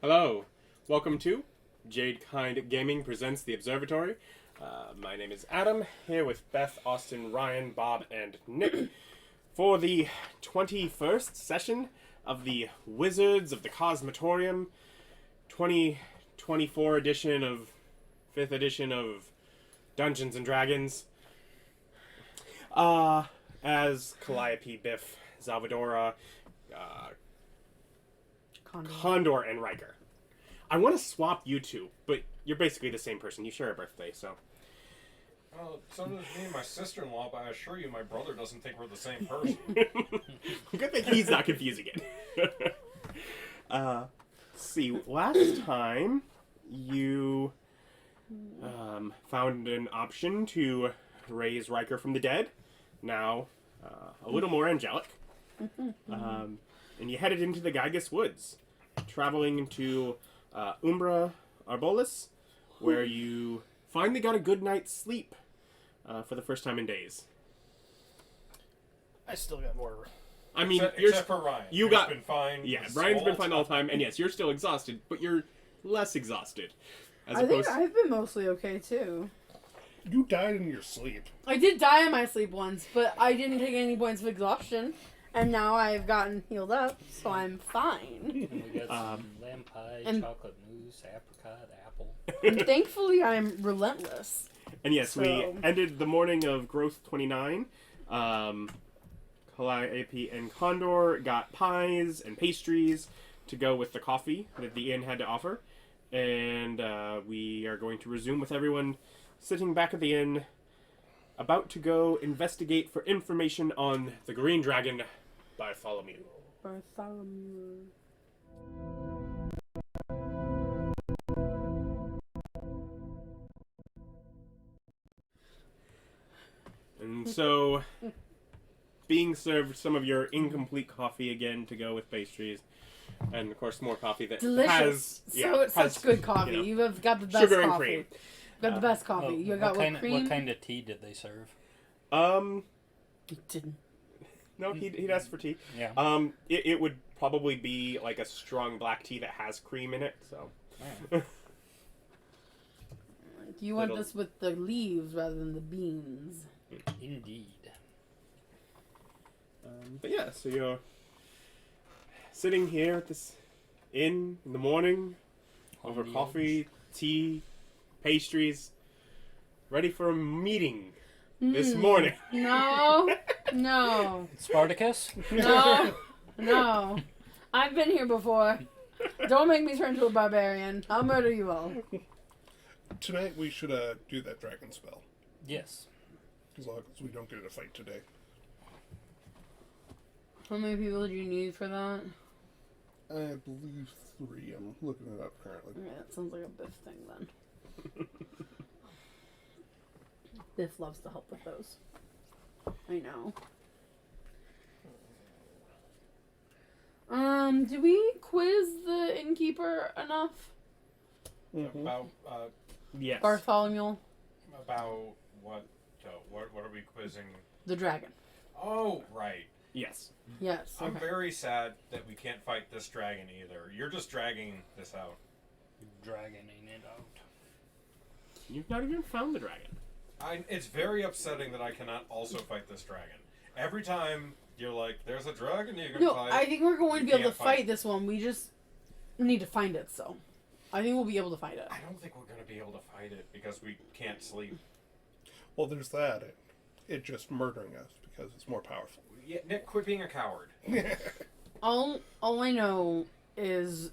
Hello, welcome to Jade Kind Gaming presents The Observatory. My name is Adam, here with Beth, Austin, Ryan, Bob, and Nick for the 21st session of the Wizards of the Cosmotorium 2024 edition of 5th edition of Dungeons and Dragons. As Calliope, Biff, Xalvadora, Condor, and Ryker. I want to swap you two, but you're basically the same person. You share a birthday, so. Well, so does me and my sister-in-law, but I assure you my brother doesn't think we're the same person. Good thing he's not confusing it. Let's see, last time you found an option to raise Ryker from the dead. Now, a little more angelic. And you headed into the Gygus Woods, traveling to Umbra Arbolis, where you finally got a good night's sleep for the first time in days. I still got more. I mean, except for Ryan. You He's got been fine. Yeah, Ryan's been fine the whole time, and yes, you're still exhausted, but you're less exhausted. I think I've been mostly okay too. You died in your sleep. I did die in my sleep once, but I didn't take any points of exhaustion, and now I've gotten healed up, so I'm fine. And we got some lamb pie, chocolate mousse, apricot, apple. And thankfully, I'm relentless. And yes, we ended the morning of Growth 29. Calliope and Condor got pies and pastries to go with the coffee that the inn had to offer. And we are going to resume with everyone sitting back at the inn, about to go investigate for information on the Green Dragon, Bartholemew. Bartholomew. And so, being served some of your incomplete coffee again to go with pastries, and of course more coffee that Delicious. has Such good coffee. You have got the best sugar and coffee. cream. Got the best coffee. You got what cream? What kind of tea did they serve? He didn't. No, he'd ask for tea. Yeah. It would probably be like a strong black tea that has cream in it. So. You want this with the leaves rather than the beans. Indeed. But yeah, so you're sitting here at this inn in the morning over coffee, tea, pastries, ready for a meeting this morning. No. Spartacus? No. I've been here before. Don't make me turn into a barbarian. I'll murder you all. Tonight we should do that dragon spell. Yes. As long as we don't get in a fight today. How many people do you need for that? I believe 3. I'm looking it up currently. Yeah, that sounds like a Biff thing then. Biff loves to help with those. I know. Do we quiz the innkeeper enough? Mm-hmm. About Yes. Bartholomew? about what? What are we quizzing? The dragon. Oh, right. Yes. Yes. I'm Okay. very sad that we can't fight this dragon either. You're just dragging this out. Dragging it out. You've not even found the dragon. It's very upsetting that I cannot also fight this dragon. Every time you're like, "There's a dragon you can No, fight." I think we're going to You be able to can't fight fight this one. We just need to find it, so. I think we'll be able to fight it. I don't think we're going to be able to fight it because we can't sleep. Well, there's that. It just murdering us because it's more powerful. Yeah, Nick, quit being a coward. All I know is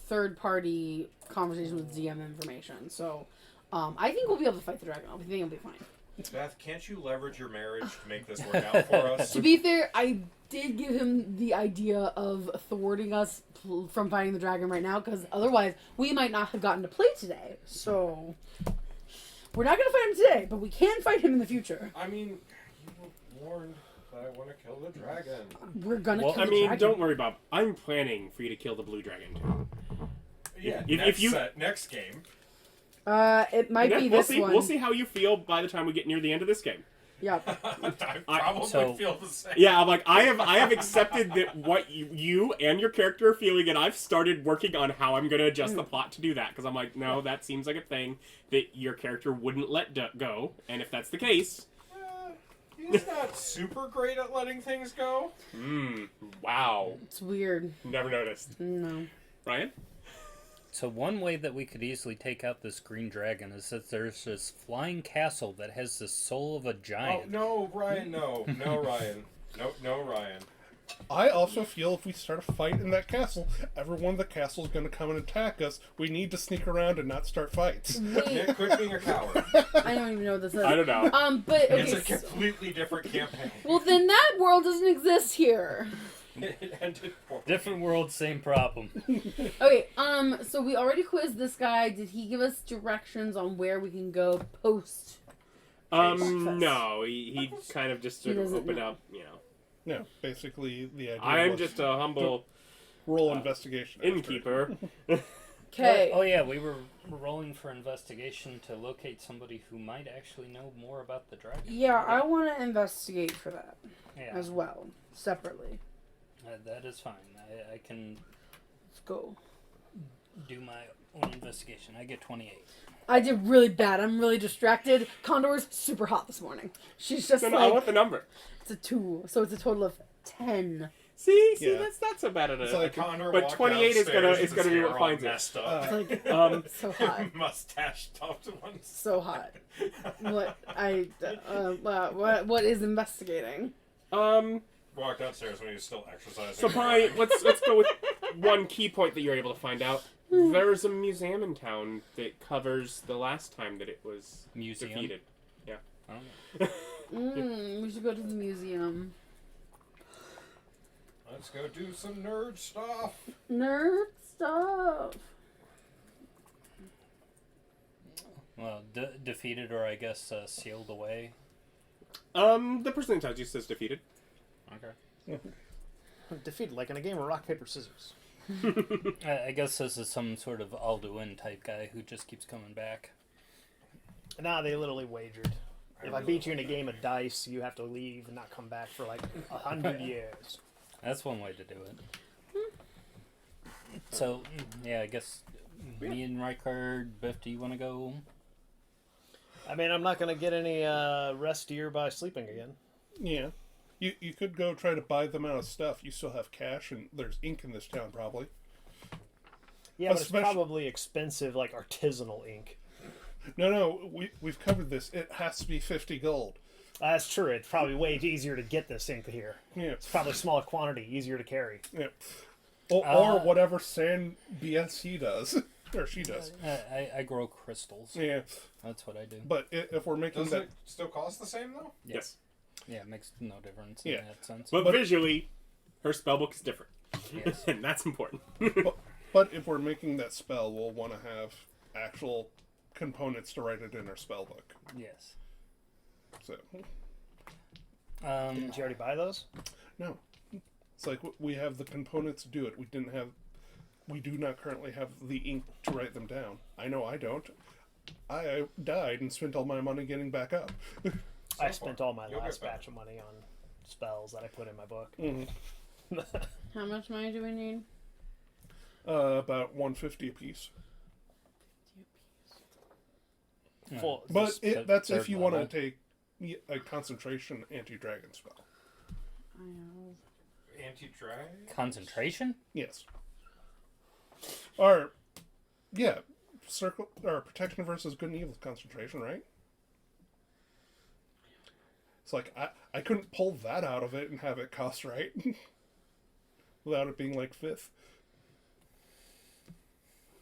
third party conversation with DM information. So, I think we'll be able to fight the dragon. I think it'll be fine. Beth, can't you leverage your marriage to make this work out for us? To be fair, I did give him the idea of thwarting us from fighting the dragon right now, because otherwise we might not have gotten to play today. So, we're not going to fight him today, but we can fight him in the future. I mean, you were warned that I want to kill the dragon. We're going to kill the dragon. Don't worry, Bob. I'm planning for you to kill the blue dragon too. Yeah, next game. It might be this one. We'll see how you feel by the time we get near the end of this game. Yep. I probably So- feel the same. Yeah, I'm like, I have accepted that what you and your character are feeling, and I've started working on how I'm going to adjust the plot to do that. Because I'm like, no, that seems like a thing that your character wouldn't let go. And if that's the case... He's not super great at letting things go. Wow. It's weird. Never noticed. No. Ryan? So one way that we could easily take out this green dragon is that there's this flying castle that has the soul of a Oh, giant. no, Ryan, no. No, Ryan. No, Ryan. I also feel if we start a fight in that castle, everyone in the castle is going to come and attack us. We need to sneak around and not start fights. Wait, Nick, quit being a coward. I don't even know what this is. I don't know. But okay. It's a completely different campaign. Well, then that world doesn't exist here. It ended poorly. Different world, same problem. Okay. So we already quizzed this guy. Did he give us directions on where we can go post? No. He kind of just sort He of doesn't opened know. up, you know. Yeah, basically the idea I'm was just a humble roll investigation. expert. innkeeper. Okay. Oh yeah, we were rolling for investigation to locate somebody who might actually know more about the dragon. Yeah, I want to investigate for that Yeah, as well, separately. that is fine. I can Let's go. do my own investigation. I get 28. I did really bad. I'm really distracted. Condor's super hot this morning. She's just No, I like, want the number. it's a 2, so it's a total of 10. See, Yeah. that's not so bad at It's it. like Condor But walked 28 is gonna- downstairs it's with gonna his be what hair all finds it. messed up. It's like Um, so hot. Mustache top to one So hot. What is investigating? Walked upstairs when he was still exercising. So probably let's go with one key point that you're able to find out. There's a museum in town that covers the last time that it was Museum. defeated. Yeah. I don't know. We should go to the museum. Let's go do some nerd stuff. Nerd stuff. Well, defeated or I guess sealed away. The person in touch you says defeated. Okay. Defeated, like in a game of rock, paper, scissors. I guess this is some sort of Alduin type guy who just keeps coming back. Nah, they literally wagered. If I beat you in a game of dice, you have to leave and not come back for like 100 years. That's one way to do it. So, yeah, I guess me and Ryker, Biff, do you want to go? I mean, I'm not going to get any restier by sleeping again. Yeah. You could go try to buy them out of stuff. You still have cash, and there's ink in this town, probably. Yeah, but it's Especially- probably expensive, like artisanal ink. No, we've covered this. It has to be 50 gold. That's true. It's probably way easier to get this ink here. Yeah. It's probably smaller quantity, easier to carry. Yeah. Or whatever sand BS he does. Or she does. I grow crystals. Yeah. That's what I do. But if we're making Does that... it still cost the same though? Yes. Yeah, it makes no difference Yeah. in that sense. But visually, her spellbook is different. Yes. And that's important. But if we're making that spell, we'll want to have actual components to write it in our spellbook. Yes. So, Didn't you already buy those? no. It's like we have the components to do it. We do not currently have the ink to write them down. I know I don't. I died and spent all my money getting back up. I spent all my You'll get last better. batch of money on spells that I put in my book. How much money do we need? About 150 apiece. Full, But just- that's third if you want level. to take a concentration anti-dragon spell. I know. Anti-drag? Concentration? Yes. Or, yeah, circle or protection versus good and evil concentration, right? It's like I couldn't pull that out of it and have it cost right without it being like fifth.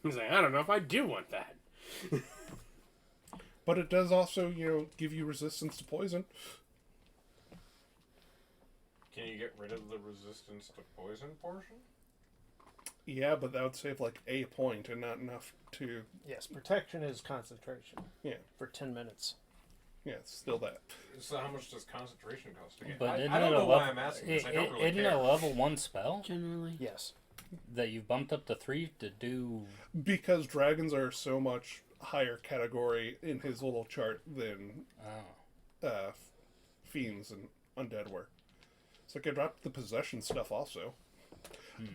He's like, I don't know if I do want that. But it does also, give you resistance to poison. Can you get rid of the resistance to poison portion? Yeah, but that would save like a point and not enough to. yes, protection is concentration Yeah, for 10 minutes. yeah, it's still that. So how much does concentration cost again? But I isn't don't it a know why level- I'm asking this. I don't really Isn't care. a level 1 spell Generally. Yes. that you bumped up to 3 to do? Because dragons are so much higher category in his little chart than Oh. fiends and undead were. It's like I dropped the possession stuff also.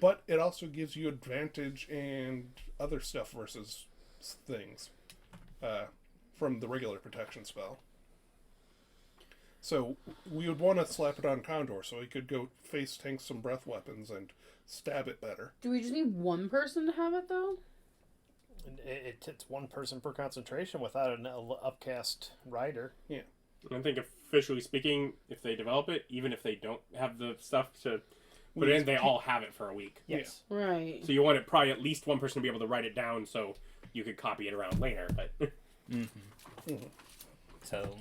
But it also gives you advantage and other stuff versus things from the regular protection spell. So we would want to slap it on Condor so he could go face tank some breath weapons and stab it better. Do we just need one person to have it, though? It's one person per concentration without an upcast rider. Yeah. I think officially speaking, if they develop it, even if they don't have the stuff to put it in, they all have it for a week. Yes. Right. So you want it probably at least one person to be able to write it down so you could copy it around later. But So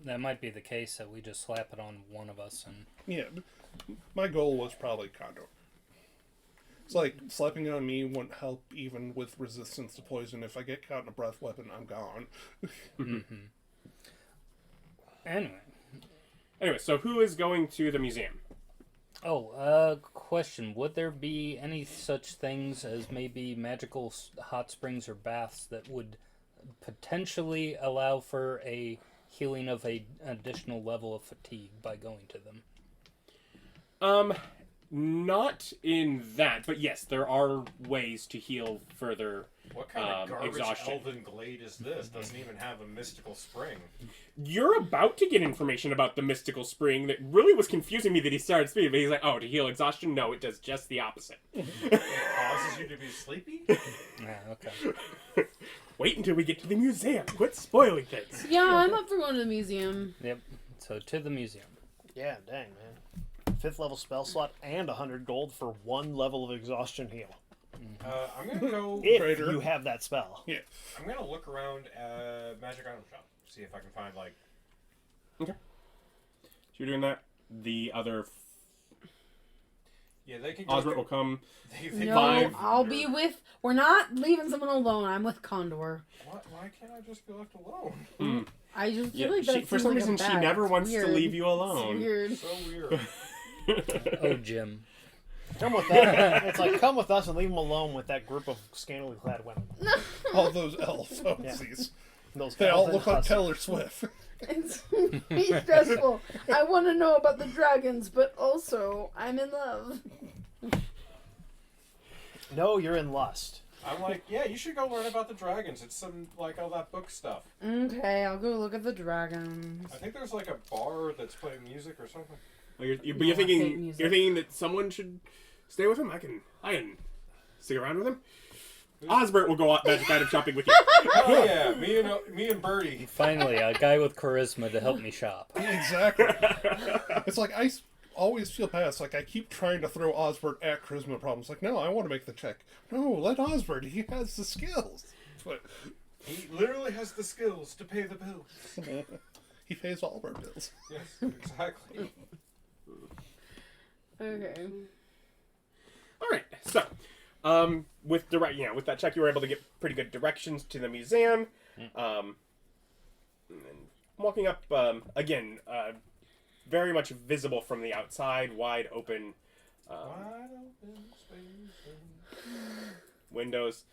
that might be the case that we just slap it on one of us and Yeah. My goal was probably Condor. It's like slapping it on me wouldn't help even with resistance to poison. If I get caught in a breath weapon, I'm gone. Anyway, so who is going to the museum? Question. Would there be any such things as maybe magical hot springs or baths that would potentially allow for a healing of a additional level of fatigue by going to them? Not in that, but yes, there are ways to heal further What kind of garbage exhaustion. elven glade is this? Doesn't even have a mystical spring. You're about to get information about the mystical spring that really was confusing me that he started speaking, but he's like, oh, to heal exhaustion? No, it does just the opposite. It causes you to be sleepy? Yeah, okay. Wait until we get to the museum. Quit spoiling things. Yeah, I'm up for going to the museum. Yep. So to the museum. Yeah, dang, man. 5th level spell slot and 100 gold for 1 level of exhaustion heal. I'm gonna go. If Trader. you have that spell. Yeah. I'm gonna look around Magic Item Shop. See if I can find like. Okay. So you're doing that. The other Yeah, they can. Go Osbert will come. They No, Five. I'll be with. We're not leaving someone alone. I'm with Condor. What? Why can't I just be left alone? I just feel Yeah, like that for seems some like a reason, she bad- never it's wants to weird. leave you alone. It's weird. So weird. Oh, Jim. Come with us. It's like, come with us and leave them alone with that group of scantily clad women. All those elves. Those They all elven look like hussies. Taylor Swift. It's stressful. I want to know about the dragons, but also I'm in love. No, you're in lust. I'm like, yeah, you should go learn about the dragons. It's some like all that book stuff. Okay, I'll go look at the dragons. I think there's like a bar that's playing music or something. But you're No, I hate thinking music. you're thinking that someone should stay with him. I can stick around with him. Osbert will go out magic item shopping with you. Oh yeah, me and Birdie. Finally, a guy with charisma to help me shop. Exactly. It's like I always feel bad. It's like I keep trying to throw Osbert at charisma problems. Like, no, I want to make the check. No, let Osbert. He has the skills. But He literally has the skills to pay the bills. he pays all of our bills. Yes, exactly. Okay. All right. So, with with that check, you were able to get pretty good directions to the museum. And walking up again, very much visible from the outside, wide open Wide open space. windows.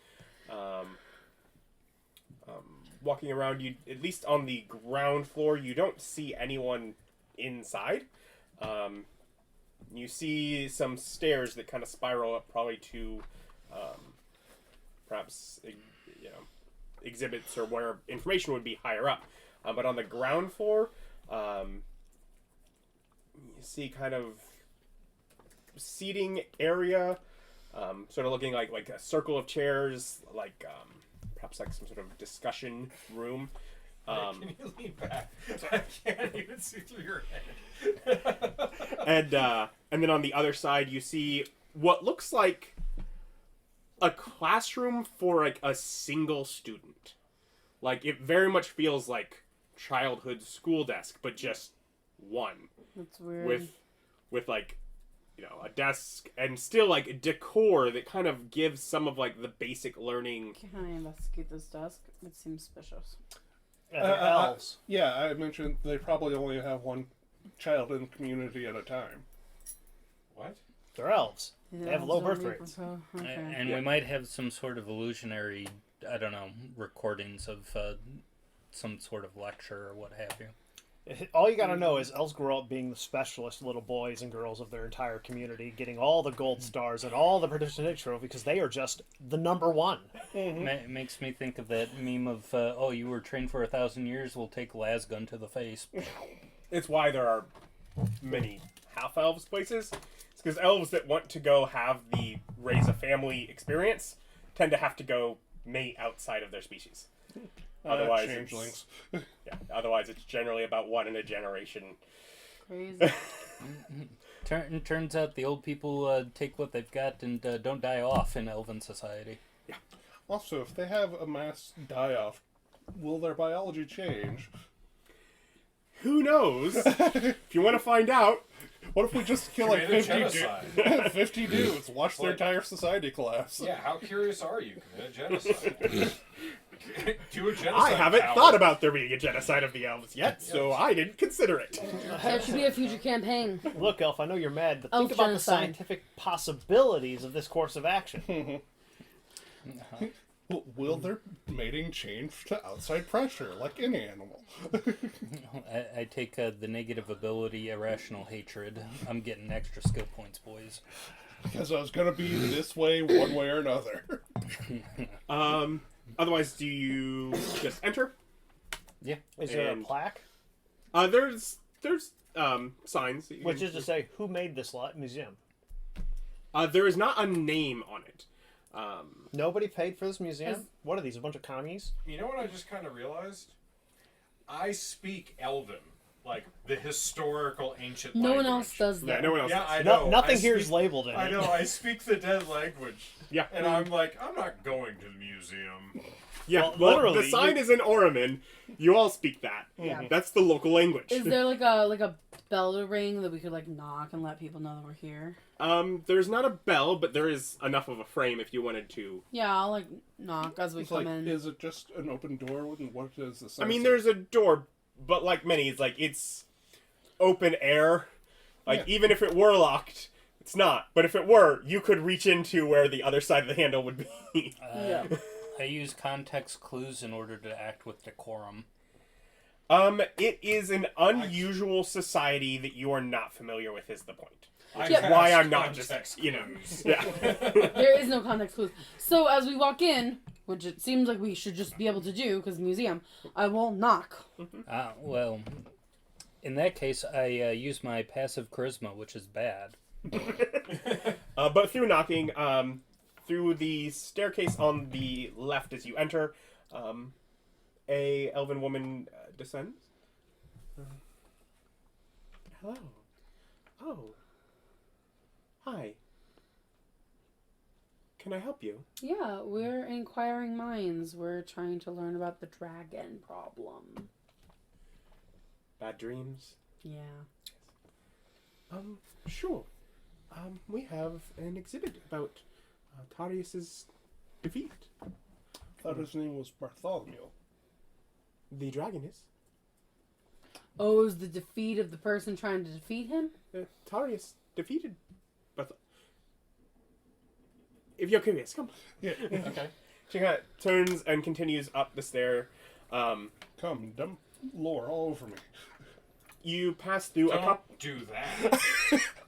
Walking around, you at least on the ground floor, you don't see anyone inside. You see some stairs that kind of spiral up, probably to perhaps exhibits or where information would be higher up. But on the ground floor, you see kind of seating area, sort of looking like a circle of chairs, like perhaps like some sort of discussion room. Can you lean back? I can't even see through your head. And then on the other side, you see what looks like a classroom for like a single student. Like it very much feels like childhood school desk, but just one. That's weird. With like a desk and still like decor that kind of gives some of like the basic learning. Can I investigate this desk? It seems suspicious. Yeah, they're elves. Yeah, I mentioned they probably only have one child in the community at a time. What? They're elves. They have low birth rates. Okay. And we might have some sort of illusionary, I don't know, recordings of some sort of lecture or what have you. All you gotta know is elves grow up being the specialist little boys and girls of their entire community, getting all the gold stars and all the participation trophy because they are just the number one. It makes me think of that meme of, oh, you were trained for 1,000 years, we'll take lasgun to the face. It's why there are many half-elves places. It's because elves that want to go have the raise a family experience tend to have to go mate outside of their species. Otherwise, changelings. Otherwise, it's generally about one in a generation. Crazy. Turns out the old people take what they've got and don't die off in elven society. Also, if they have a mass die-off, will their biology change? Who knows? If you want to find out, What if we just kill like Commit a 50 genocide. 50 dudes, watch their entire society collapse? Yeah, how curious are you? Commit a genocide. Do a genocide. I haven't tower. thought about there being a genocide of the elves yet, so I didn't consider it. That should be a future campaign. Look, Elf, I know you're mad, but Elf think about genocide. the scientific possibilities of this course of action. Will their mating change to outside pressure, like any animal? I take the negative ability, irrational hatred. I'm getting extra skill points, boys. Because I was going to be this way, one way or another. Otherwise, do you just enter? Yeah. Is there a And- plaque? There's signs. That you Which can- is to say, who made this museum? there is not a name on it. Nobody paid for this museum? What are these, a bunch of commies? You know what I just kind of realized? I speak Elven, like the historical ancient No one language. else does Yeah, that. no one else. Yeah, I No, know. nothing I here is speak- labeled in I it. know. I speak the dead language. Yeah. And I'm like, I'm not going to the museum. Yeah, Well, well, literally, the sign is in Oraman. You all speak that. Yeah. That's the local language. Is there like a bell to ring that we could like knock and let people know that we're here? There's not a bell, but there is enough of a frame if you wanted to. Yeah, I'll like knock as we It's come like, in. is it just an open door? And what is the sign? I mean, there's a door, but like many, it's open air. Like, Yeah. even if it were locked, it's not. But if it were, you could reach into where the other side of the handle would be. Yeah. I use context clues in order to act with decorum. It is an unusual society that you are not familiar with, is the point. I Yeah. cast Why I'm not just, context you know. clues. Yeah. There is no context clues. So as we walk in, which it seems like we should just be able to do because museum, I will knock. Well, in that case, I use my passive charisma, which is bad. But through knocking, through the staircase on the left as you enter, a elven woman descends. Hello. Oh. Hi. Can I help you? Yeah, we're inquiring minds. We're trying to learn about the dragon problem. Bad dreams? Yeah. Sure. We have an exhibit about Tarius's defeat. I thought his name was Bartholemew. The dragon is. Oh, is the defeat of the person trying to defeat him? Tarius defeated Barthol. If you're curious, come. Yeah. Okay. She kind of turns and continues up the stair. Come, dump lore all over me. You pass through a couple. Don't do that.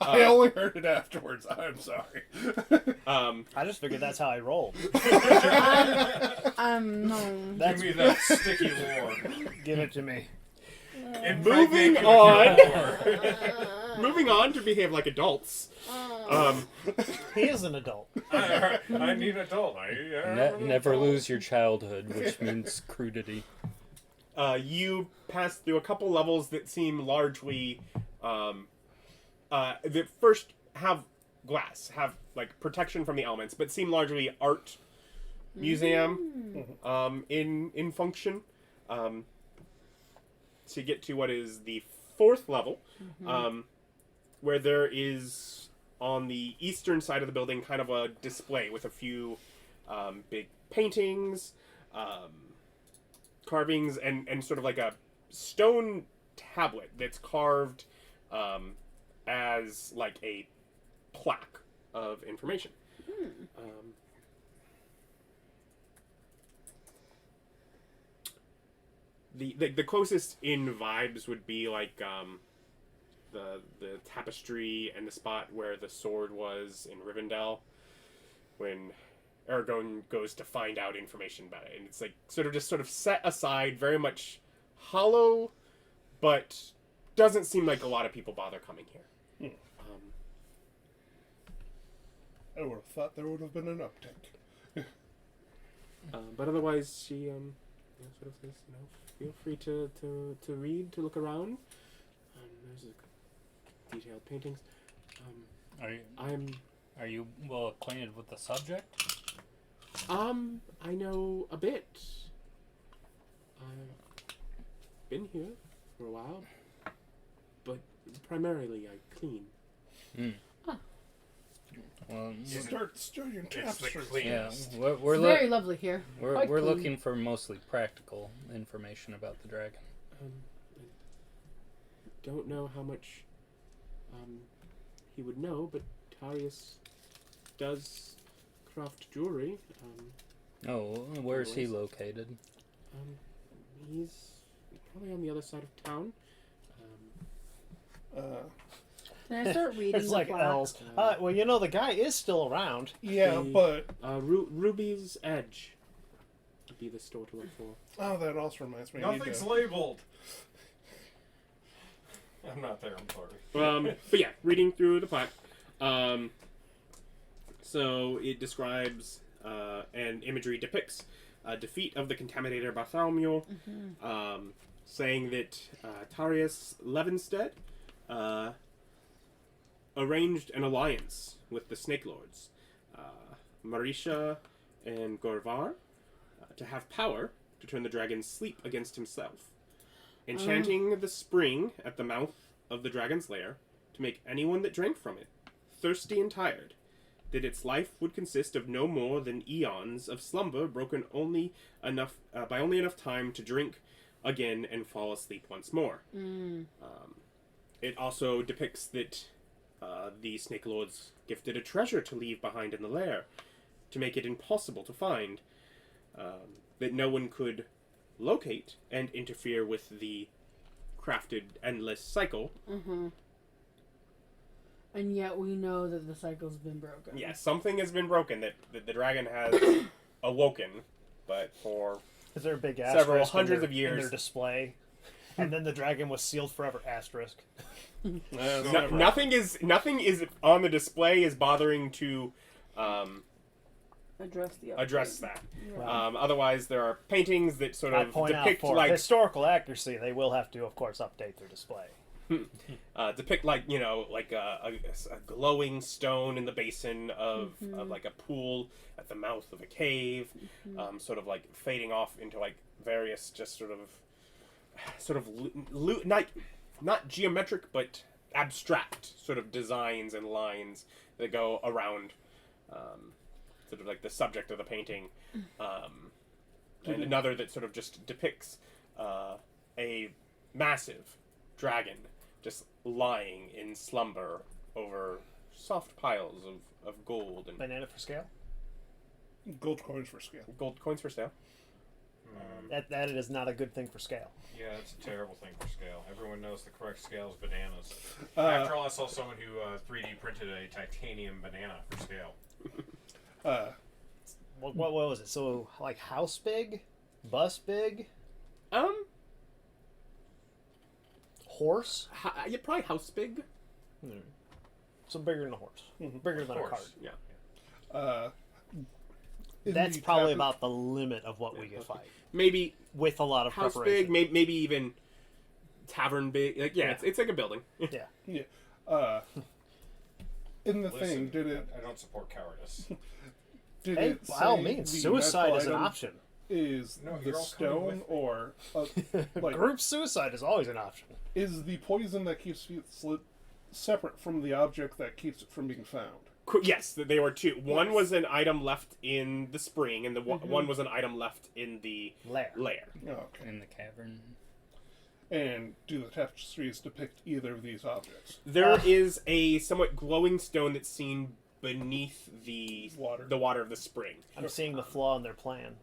I only heard it afterwards. I'm sorry. I just figured that's how I rolled. No. That's Give me that sticky lore. Give it to me. Moving Impregnate on. lore. Moving on to behave like adults. He is an adult. I need adult. Never lose your childhood, which means crudity. You pass through a couple levels that seem largely, that first have glass, have like protection from the elements, but seem largely art museum, in function. To get to what is the fourth level, where there is on the eastern side of the building kind of a display with a few big paintings, carvings, and sort of like a stone tablet that's carved as like a plaque of information. the closest in vibes would be like the tapestry and the spot where the sword was in Rivendell when Aragorn goes to find out information about it, and it's like sort of set aside, very much hollow, but doesn't seem like a lot of people bother coming here. I would have thought there would have been an uptick. But otherwise, she sort of says, feel free to read, to look around. There's detailed paintings. Are you well acquainted with the subject? I know a bit. I've been here for a while, but primarily I clean. Well, Start studying It's the tapestries. yeah, cleanest. we're It's very lovely here. we're Quite clean. looking for mostly practical information about the dragon. I don't know how much he would know, but Tarius does craft jewelry. Oh, where is he Anyways. located? He's probably on the other side of town. Can I start reading It's the like plaque? L's. Well, the guy is still around. Yeah, The- but Ruby's Edge would be the store to look for. that also reminds me. I need Nothing's to- labeled. I'm not there. I'm sorry. But yeah, reading through the plaque. So it describes and imagery depicts defeat of the contaminator Bartholemew, saying that Tarius Levenstead arranged an alliance with the Snake Lords, Marisha and Gorvar, to have power to turn the dragon's sleep against himself, enchanting the spring at the mouth of the dragon's lair to make anyone that drank from it thirsty and tired, that its life would consist of no more than eons of slumber broken only enough by only enough time to drink again and fall asleep once more. It also depicts that the Snake Lords gifted a treasure to leave behind in the lair to make it impossible to find, that no one could locate and interfere with the crafted endless cycle. And yet we know that the cycle's been broken. Yeah, something has been broken, that the dragon has awoken, but for Is there a big Several asterisk hundreds in of their, years. in their display? And then the dragon was sealed forever. Asterisk. nothing is on the display is bothering to address that. Yeah. Otherwise, there are paintings that sort I of point out depict for like historical accuracy, they will have to, of course, update their display. depict like a glowing stone in the basin of like a pool at the mouth of a cave, sort of like fading off into like various just sort of not geometric but abstract sort of designs and lines that go around sort of like the subject of the painting, and another that sort of just depicts a massive dragon just lying in slumber over soft piles of gold and Banana for scale? Gold coins for scale. gold coins for sale. That is not a good thing for scale. Yeah, it's a terrible thing for scale. Everyone knows the correct scale is bananas. After all, I saw someone who 3D printed a titanium banana for scale. What was it? So, like, house big? Bus big? Horse? Yeah, probably house big. So bigger than a horse. Bigger than a cart. Yeah. In That's the probably tapestry- about the limit of what we could fight. Maybe With a lot of house preparation. big, maybe even tavern big. Like Yeah. it's like a building. Yeah. Yeah. In the Listen, thing, did it? I don't support cowardice. Did Hey, it by all say means, the suicide magical is an item option. Is No, the you're all coming stone with me. or like Group suicide is always an option. is the poison that keeps it separate from the object that keeps it from being found? Yes, they were two. One was an item left in the spring, and the one was an item left in the Lair. lair. Oh, okay. In the cavern. And do the tapestries depict either of these objects? There is a somewhat glowing stone that's seen beneath the Water. the water of the spring. I'm seeing the flaw in their plan.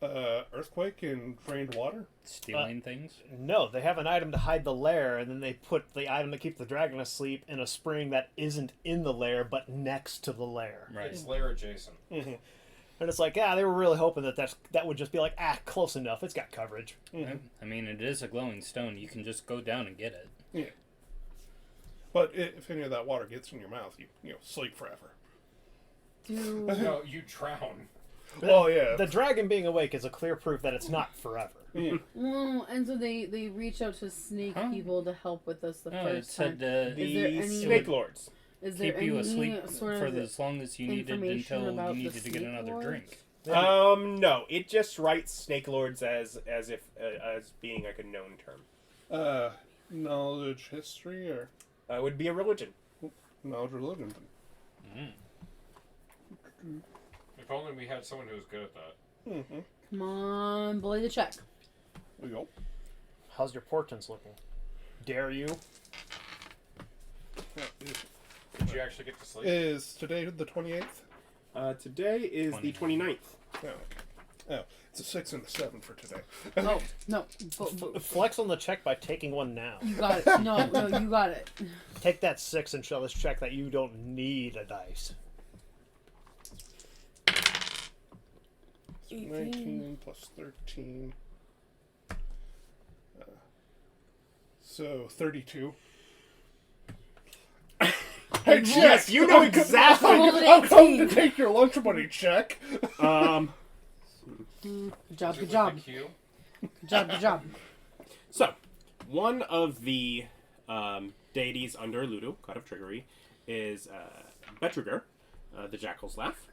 Earthquake and drained water? Stealing things? No, they have an item to hide the lair, and then they put the item to keep the dragon asleep in a spring that isn't in the lair, but next to the lair. Right. It's lair adjacent. And it's like, they were really hoping that would just be like, close enough. It's got coverage. I mean, it is a glowing stone. You can just go down and get it. Yeah. But if any of that water gets in your mouth, you sleep forever. No, you drown. Oh, yeah. The dragon being awake is a clear proof that it's not forever. And so they reach out to snake people to help with us the No, first it said time. Is there The any- Snake Lords. Is there keep you any asleep sort for of as long as you needed information until about you the needed to get Snake another Lords? drink. No, it just writes Snake Lords as if as being like a known term. Knowledge history or It would be a religion. knowledge religion? If only we had someone who was good at that. Come on, bully the check. There we go. How's your portents looking? Dare you? Did you actually get to sleep? Is today the 28th? Today is the 29th. Oh, okay. Oh, it's a 6 and a 7 for today. Oh, no. Flex on the check by taking one now. You got it. No, you got it. Take that 6 and show this check that you don't need a dice. 19 plus 13. So 32. Hey, Yes, you know exactly. Rolled an I'm coming to 18. take your lunch money check. Good job, Was it good with job. the Q? Good job, good job. So, one of the deities under Ludo, God of Trickery, is Betruger, the Jackal's Laugh,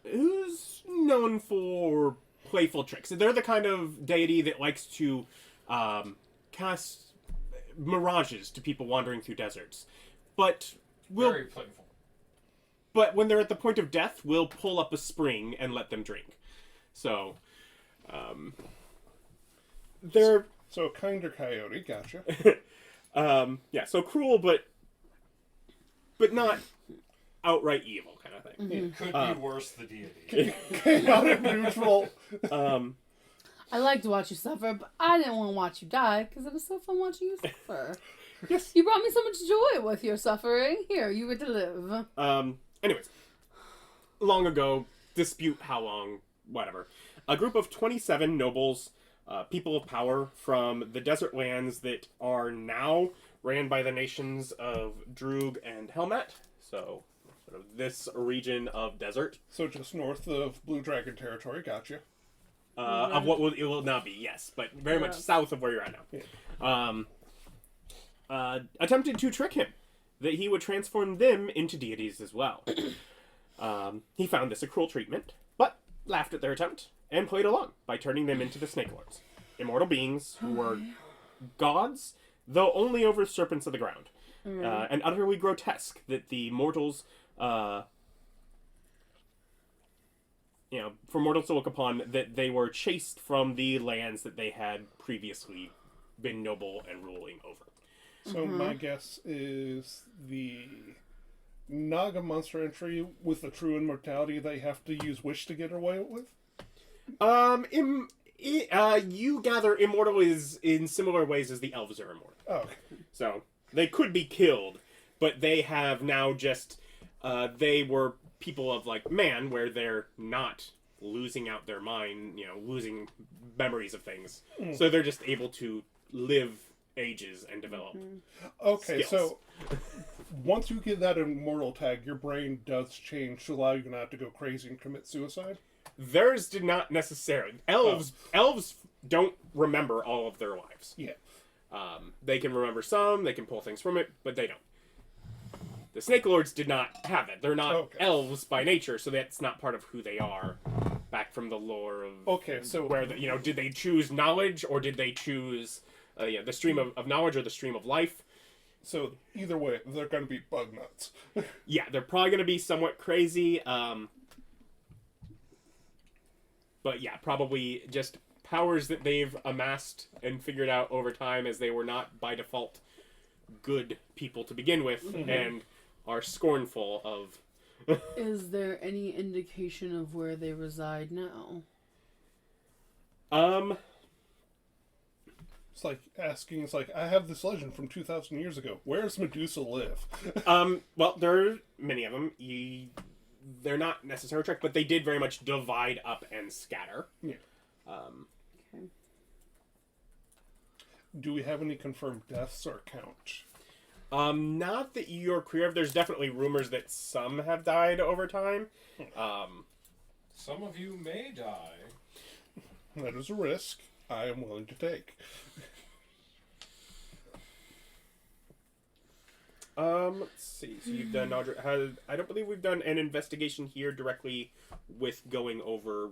who's known for playful tricks. They're the kind of deity that likes to cast mirages to people wandering through deserts. But Very playful. But when they're at the point of death, we'll pull up a spring and let them drink. So, they're So kinder coyote, gotcha. yeah, so cruel, but not outright evil kind of thing. Could be worse, the deity. Chaotic neutral. I like to watch you suffer, but I didn't want to watch you die because it was so fun watching you suffer. Yes. You brought me so much joy with your suffering. Here, you were to live. Anyways, long ago, dispute how long, whatever. A group of 27 nobles, people of power from the desert lands that are now ran by the nations of Droog and Helmet. So, sort of this region of desert. So just north of Blue Dragon territory, gotcha. Of what it will not be, yes, but very much south of where you're at now. Attempted to trick him that he would transform them into deities as well. He found this a cruel treatment, but laughed at their attempt and played along by turning them into the Snake Lords, immortal beings who were gods, though only over serpents of the ground, and utterly grotesque that the mortals. For mortals to look upon, that they were chased from the lands that they had previously been noble and ruling over. So my guess is the Naga monster entry with the true immortality they have to use wish to get away with? You gather immortal is in similar ways as the elves are immortal. Oh, okay. So, they could be killed, but they have now just, they were people of, like, man, where they're not losing out their mind, losing memories of things. So they're just able to live ages and develop Okay, skills. so once you get that immortal tag, your brain does change to allow you not to go crazy and commit suicide? Theirs did not necessarily. Elves don't remember all of their lives. Yeah. They can remember some, they can pull things from it, but they don't. The Snake Lords did not have it. They're not elves by nature, so that's not part of who they are. Back from the lore of where did they choose knowledge or did they choose the stream of knowledge or the stream of life? So either way, they're going to be bug nuts. Yeah, they're probably going to be somewhat crazy. But yeah, probably just powers that they've amassed and figured out over time, as they were not by default good people to begin with, and are scornful of Is there any indication of where they reside now? It's like asking, it's like, I have this legend from 2,000 years ago. Where does Medusa live? Well, there are many of them. They're not necessarily tracked, but they did very much divide up and scatter. Yeah. Okay. Do we have any confirmed deaths or count? Not that you're clear of. There's definitely rumors that some have died over time. Some of you may die. That is a risk I am willing to take. Let's see. So you've done. I don't believe we've done an investigation here directly with going over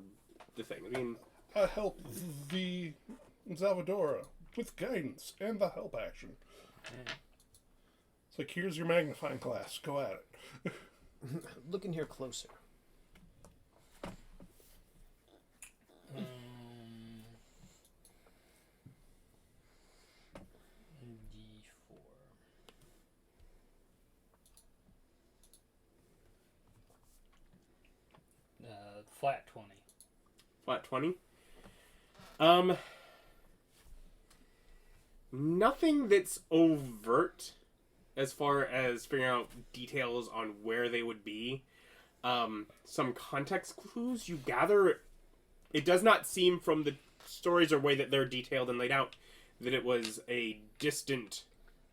the thing. I mean, I help the Xalvadora with guidance and the help action. It's like, here's your magnifying glass. Go at it. Look in here closer. D4. Flat 20. flat 20. Nothing that's overt as far as figuring out details on where they would be. Some context clues you gather. It does not seem from the stories or way that they're detailed and laid out that it was a distant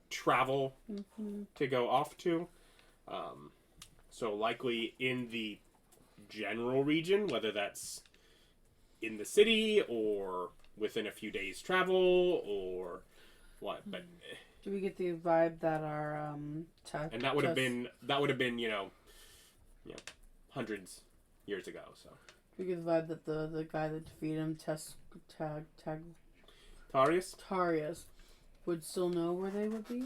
travel to go off to. So likely in the general region, whether that's in the city or within a few days travel or what, but Do we get the vibe that our and that would have been hundreds years ago. So Do we get the vibe that the guy that defeated him, Tarius, would still know where they would be?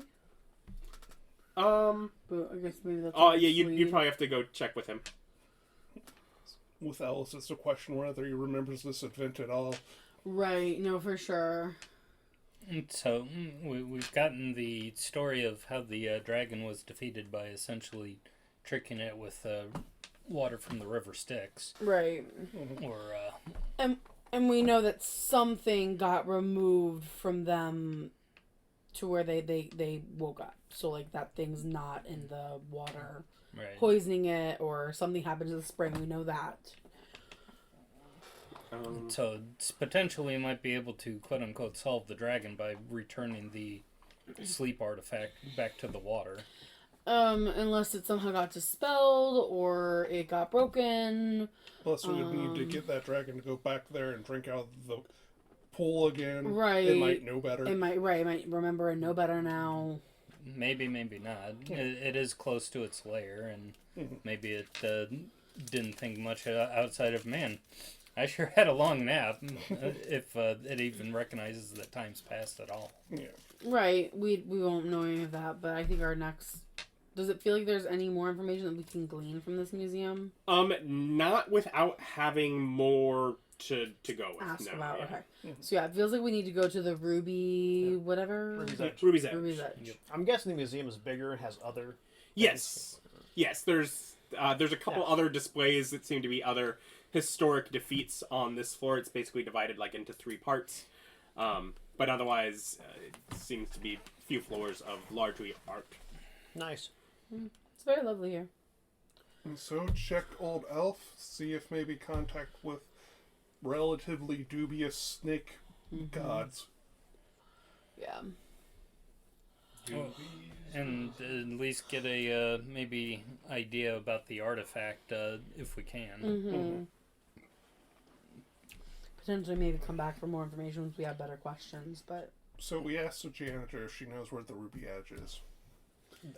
But I guess maybe that's. oh yeah, you'd probably have to go check with him. With Alice, it's a question whether he remembers this event at all. Right. No, for sure. So we've gotten the story of how the dragon was defeated by essentially tricking it with water from the river Styx. Right. Or And we know that something got removed from them to where they woke up. So like that thing's not in the water right. poisoning it, or something happened to the spring. We know that. So potentially might be able to quote unquote solve the dragon by returning the sleep artifact back to the water. Unless it somehow got dispelled or it got broken. Plus, we would need to get that dragon to go back there and drink out of the pool again. Right. It might know better. It might remember and know better now. Maybe not. It is close to its lair, and maybe it didn't think much outside of, man, I sure had a long nap, if it even recognizes that time's passed at all. Yeah. Right. We won't know any of that, but I think our next... Does it feel like there's any more information that we can glean from this museum? Not without having more to go with. Ask no, about, yeah. okay. So yeah, it feels like we need to go to the Ruby... whatever? Ruby's Edge. Ruby's Edge. Yep. I'm guessing the museum is bigger and has other... Yes. There's a couple other displays that seem to be other historic defeats on this floor. It's basically divided like into 3 parts. But otherwise, it seems to be a few floors of largely art. Nice. It's very lovely here. And so check Old Elf, see if maybe contact with relatively dubious snake gods. Yeah. And at least get a maybe idea about the artifact if we can. Potentially maybe come back for more information once we have better questions, but... So we asked the janitor if she knows where the Ruby Edge is.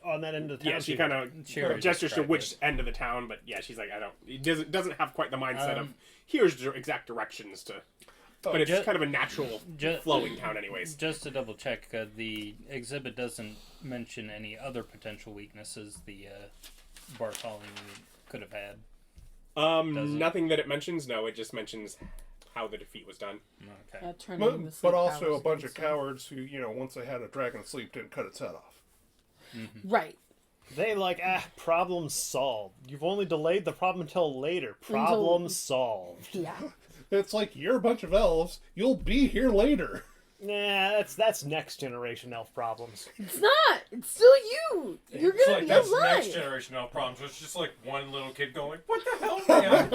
On that end of the town. Yeah, she kind of Sure, gestures to describe which end of the town, but yeah, she's like, I don't. It doesn't have quite the mindset of here's the exact directions to. But it's kind of a natural flowing town, anyways. Just to double check, the exhibit doesn't mention any other potential weaknesses the Bartholemew could have had. Nothing that it mentions. No, it just mentions how the defeat was done. Okay. But also a bunch of cowards who, once they had a dragon asleep, didn't cut its head off. Right. They like, problem solved. You've only delayed the problem until later. Problem solved. Yeah. It's like, you're a bunch of elves. You'll be here later. Nah, that's next generation elf problems. It's not. It's still you. You're It's gonna like be that's alive. next generation elf problems. It's just like one little kid going, "What the hell, man?"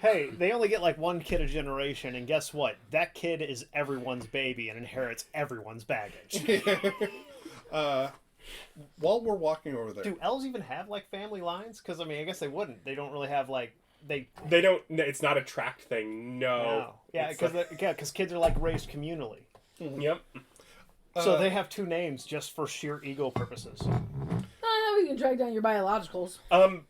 Hey, they only get like one kid a generation, and guess what? That kid is everyone's baby and inherits everyone's baggage. While we're walking over there, Do elves even have like family lines? Because I mean, I guess they wouldn't. They don't really have like They don't. It's not a tracked thing. No. No. Yeah, It's because kids are like raised communally. Yep. So they have two names just for sheer ego purposes. We can track down your biologicals.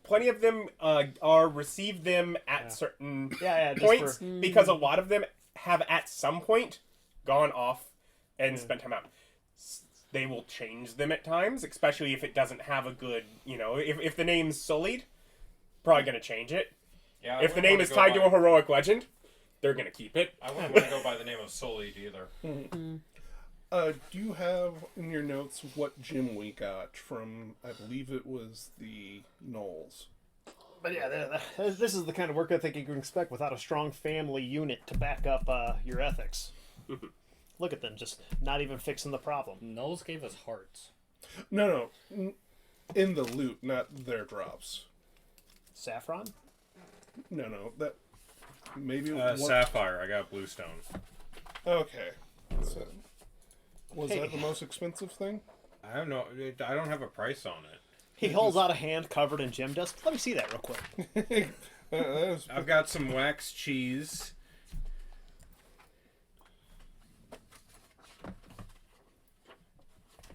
Plenty of them are receive them at certain Yeah, just points for- because a lot of them have at some point gone off and spent time out. They will change them at times, especially if it doesn't have a good, if the name's sullied, probably going to change it. Yeah, I If the wouldn't name wanna is go tied by- to a heroic legend, they're going to keep it. I wouldn't want to go by the name of Sullied either. do you have in your notes what gym we got from, I believe it was the Knolls? But yeah, this is the kind of work ethic you can expect without a strong family unit to back up your ethics. Look at them, just not even fixing the problem. Knowles gave us hearts. No, in the loot, not their drops. Saffron? No, that maybe Sapphire. I got Bluestone. Okay. So, was Hey. that the most expensive thing? I don't know. I don't have a price on it. He holds out a hand covered in gem dust. Let me see that real quick. That was- I've got some wax cheese.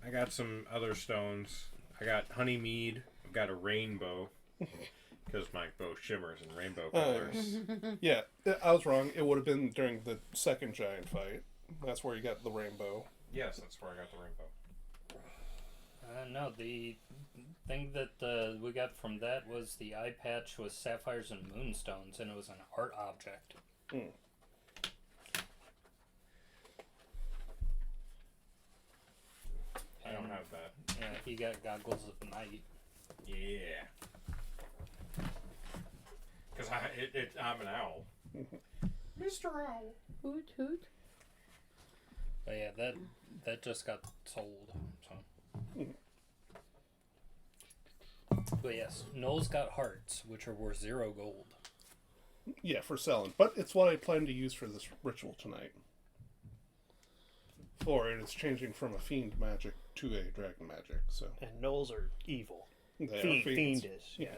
I got some other stones. I got honey mead. I've got a rainbow. Because my bow shimmers in rainbow colors. yeah, I was wrong. It would have been during the second giant fight. That's where you got the rainbow. Yes, that's where I got the rainbow. No, the thing that we got from that was the eye patch was sapphires and moonstones, and it was an art object. I don't have that. Yeah, he got goggles of night. Yeah. Because I'm an owl. Mr. Owl. Hoot hoot. But yeah, that just got sold. So. But yes, Knowles got hearts, which are worth 0 gold. Yeah, for selling. But it's what I plan to use for this ritual tonight. Or it is changing from a fiend magic to a dragon magic, so And gnolls are evil. they are Fiend fiends. is. Yeah.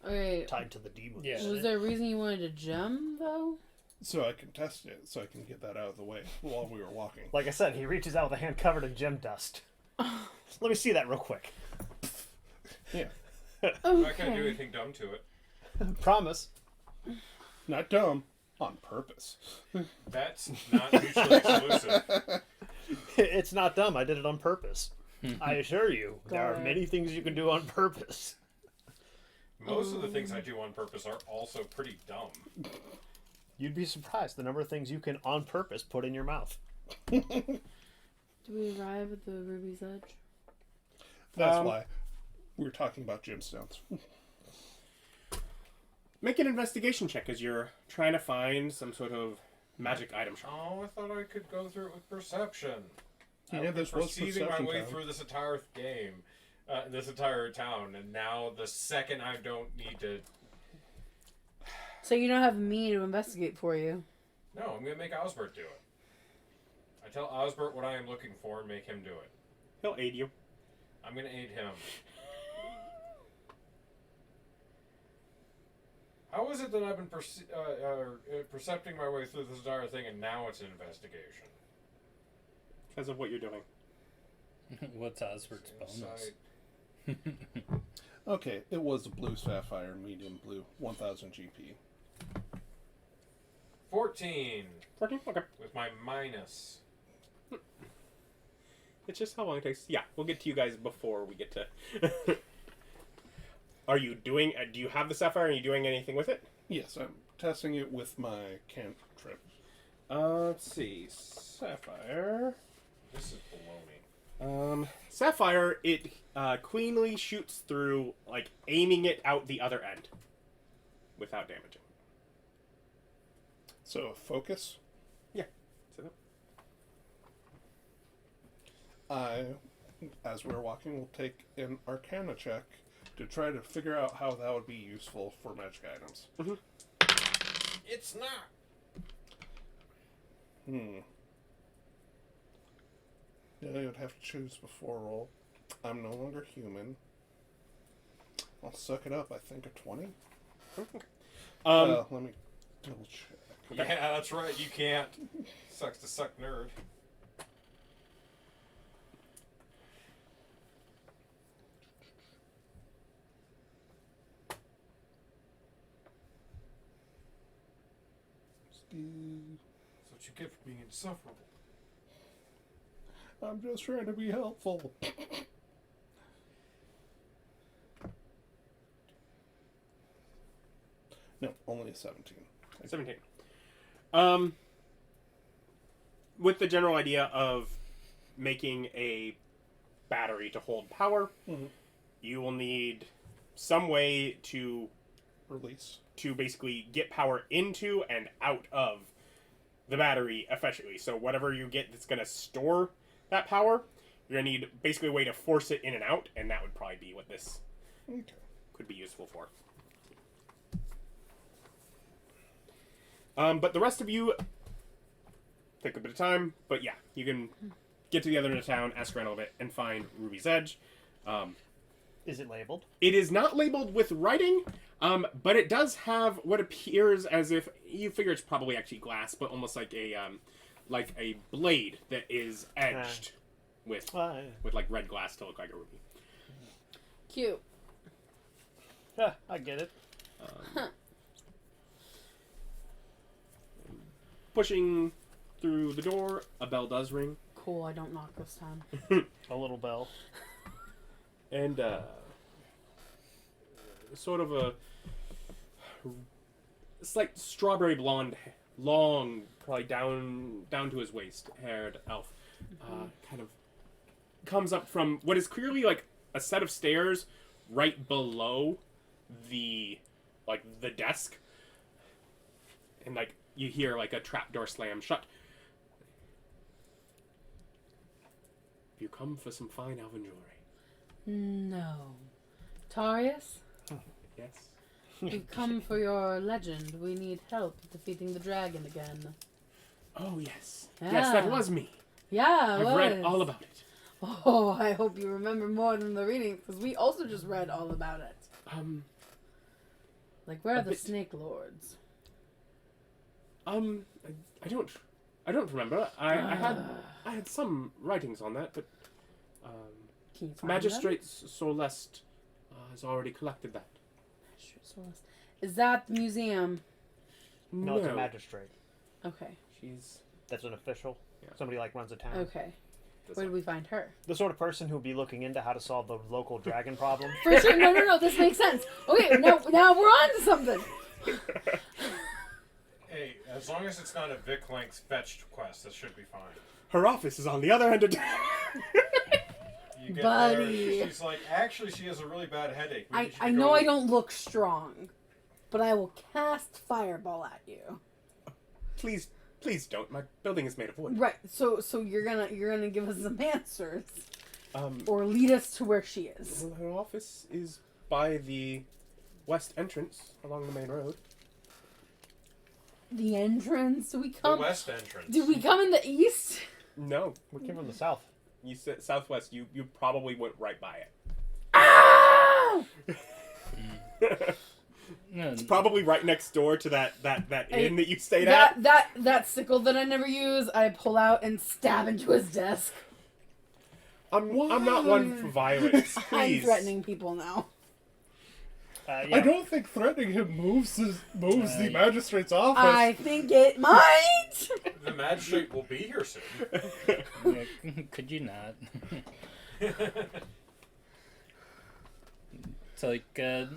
Okay. Tied to the demons. Yeah. Was there a reason you wanted a gem, though? So I can test it, so I can get that out of the way while we were walking. Like I said, he reaches out with a hand covered in gem dust. Let me see that real quick. Yeah. I'm not going to do anything dumb to it. Promise. Not dumb. On purpose. That's not mutually exclusive. It's not dumb. I did it on purpose. I assure you, there are Got it. many things you can do on purpose. Most of the things I do on purpose are also pretty dumb. You'd be surprised the number of things you can on purpose put in your mouth. Do we arrive at the Ruby's Edge? That's why we were talking about gemstones. Make an investigation check as you're trying to find some sort of magic item shop. Oh, I thought I could go through it with perception. Yeah, I've been this was perceiving my perception way time. through this entire game, this entire town, and now the second I don't need to... So you don't have me to investigate for you. No, I'm going to make Osbert do it. I tell Osbert what I am looking for and make him do it. He'll aid you. I'm going to aid him. How is it that I've been percepting my way through this entire thing and now it's an investigation? Because of what you're doing. What's Osbert's bonus? Insight. Okay, it was a blue sapphire, medium blue, 1000 GP. 14 14? Okay. with my minus. It's just how long it takes. Yeah, we'll get to you guys before we get to... Are you doing... do you have the sapphire? Are you doing anything with it? Yes, I'm testing it with my cantrip. Let's see. Sapphire... This is baloney. Sapphire, it cleanly shoots through, like, aiming it out the other end without damaging. So, focus. Yeah. So, As we're walking, we'll take an Arcana check to try to figure out how that would be useful for magic items. It's not. Yeah, you would have to choose before roll. I'm no longer human. I'll suck it up. I think a 20. Let me double check. Yeah, that's right. You can't. Sucks to suck, nerd. That's what you get for being insufferable. I'm just trying to be helpful. No, only a 17. 17. With the general idea of making a battery to hold power, you will need some way to Release. basically get power into and out of the battery efficiently. So whatever you get that's going to store that power, you're going to need basically a way to force it in and out, and that would probably be what this could be useful for. But the rest of you take a bit of time, but yeah, you can get to the other end of town, ask around a little bit, and find Ruby's Edge. Is it labeled? It is not labeled with writing, but it does have what appears as if, you figure it's probably actually glass, but almost like a blade that is edged with like red glass to look like a ruby. Cute. Yeah, I get it. Pushing through the door, a bell does ring. Cool, I don't knock this time. A little bell. And sort of a it's like strawberry blonde, long, probably down to his waist, haired elf, kind of comes up from what is clearly like a set of stairs right below the desk, and like you hear like a trapdoor slam shut. You come for some fine elven jewelry. No. Tarius? Yes. We've come for your legend. We need help defeating the dragon again. Oh, yes. Yes, that was me. Yeah, I've read all about it. Oh, I hope you remember more than the reading, because we also just read all about it. Like, where are the Snake Lords? I don't remember. I had some writings on that, but Can you find Magistrate Solest has already collected that. them? Is that the museum? No, it's a magistrate. Okay. That's an official. Yeah. Somebody like runs a town. Okay. Where did we find her? The sort of person who would be looking into how to solve the local dragon problem. For sure. No. This makes sense. Okay, now we're on to something. Hey, as long as it's not a Vic Link's fetched quest, that should be fine. Her office is on the other end of town. You get Buddy. there, she's like, actually, she has a really bad headache. I know I don't look strong, but I will cast Fireball at you. Please don't. My building is made of wood. Right. So you're gonna give us some answers, or lead us to where she is. Well, her office is by the west entrance along the main road. The entrance. Do we The come? west entrance. Did we come in the east? No, We came from the south. you said southwest. You probably went right by it. Ah! It's probably right next door to that inn that you stayed at. That sickle that I never use, I pull out and stab into his desk. I'm not one for violence. I'm Please. threatening people now. Yeah. I don't think threatening him moves the magistrate's office. I think it might. The magistrate will be here soon. Yeah, could you not? It's like, do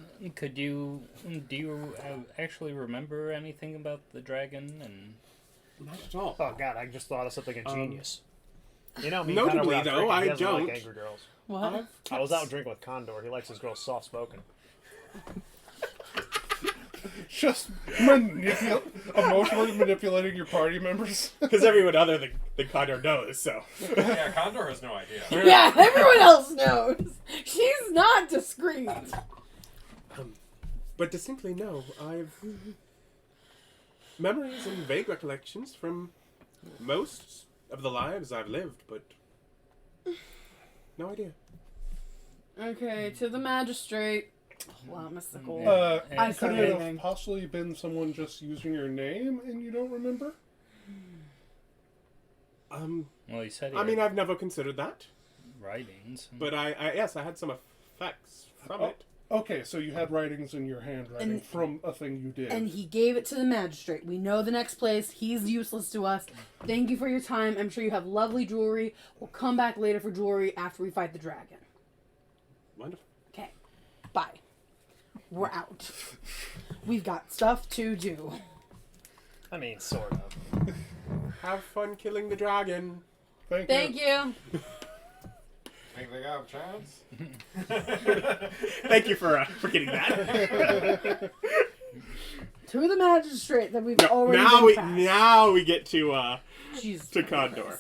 you actually remember anything about the dragon? And Not at all. Oh god, I just thought of something ingenious. You know me, Notably, kinda though, rough drinking. I He doesn't don't. like angry girls. What? I was out drinking with Condor. He likes his girls soft spoken. Just emotionally manipulating your party members. Because everyone other than Condor knows, so. Yeah, Condor has no idea. Yeah, everyone else knows. She's not discreet. But distinctly, no. I've memories and vague recollections from most of the lives I've lived, but no idea. Okay, to the magistrate. Wow, mystical. I Could said it anything. have possibly been someone just using your name and you don't remember? Well, he said he I mean, had I've never considered that, writings. but yes, I had some effects from it. Okay, so you had writings in your handwriting And- from a thing you did. And he gave it to the magistrate. We know the next place. He's useless to us. Thank you for your time. I'm sure you have lovely jewelry. We'll come back later for jewelry after we fight the dragon. Wonderful. Okay. Bye. We're out. We've got stuff to do. I mean, sort of. Have fun killing the dragon. Thank you. Think they got a chance? Thank you for getting that. To the magistrate that we've already been past. now we get to Jesus to Condor.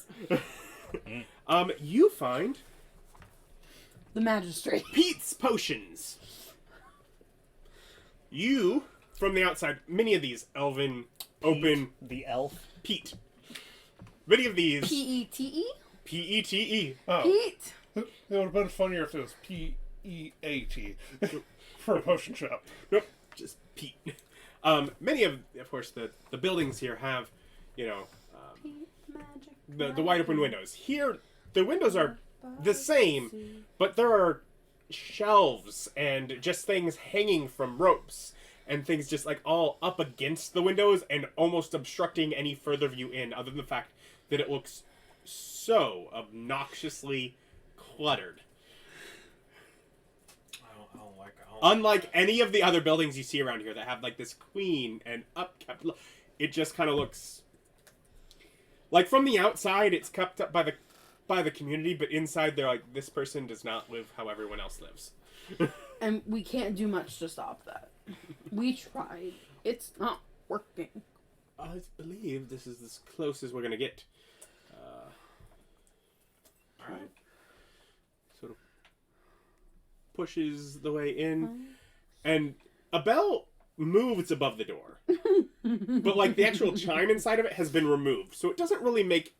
You find The magistrate. Pete's potions. You, from the outside, many of these elven, open, The elf. Pete. Many of these, P-E-T-E? P-E-T-E. Oh, Pete? it would have been funnier if it was P-E-A-T for a potion shop. Nope, just Pete. Many of course, the buildings here have, you know, the wide open windows. Here, the windows are the same, but there are shelves and just things hanging from ropes and things just like all up against the windows and almost obstructing any further view in, other than the fact that it looks so obnoxiously cluttered. I don't like Unlike any of the other buildings you see around here that have like this clean and upkept look, it just kind of looks like from the outside it's kept up by the community, but inside they're like, this person does not live how everyone else lives. And we can't do much to stop that. We tried. It's not working. I believe this is as close as we're gonna get. Alright. Sort of pushes the way in, and a bell moves above the door. But like the actual chime inside of it has been removed, so it doesn't really make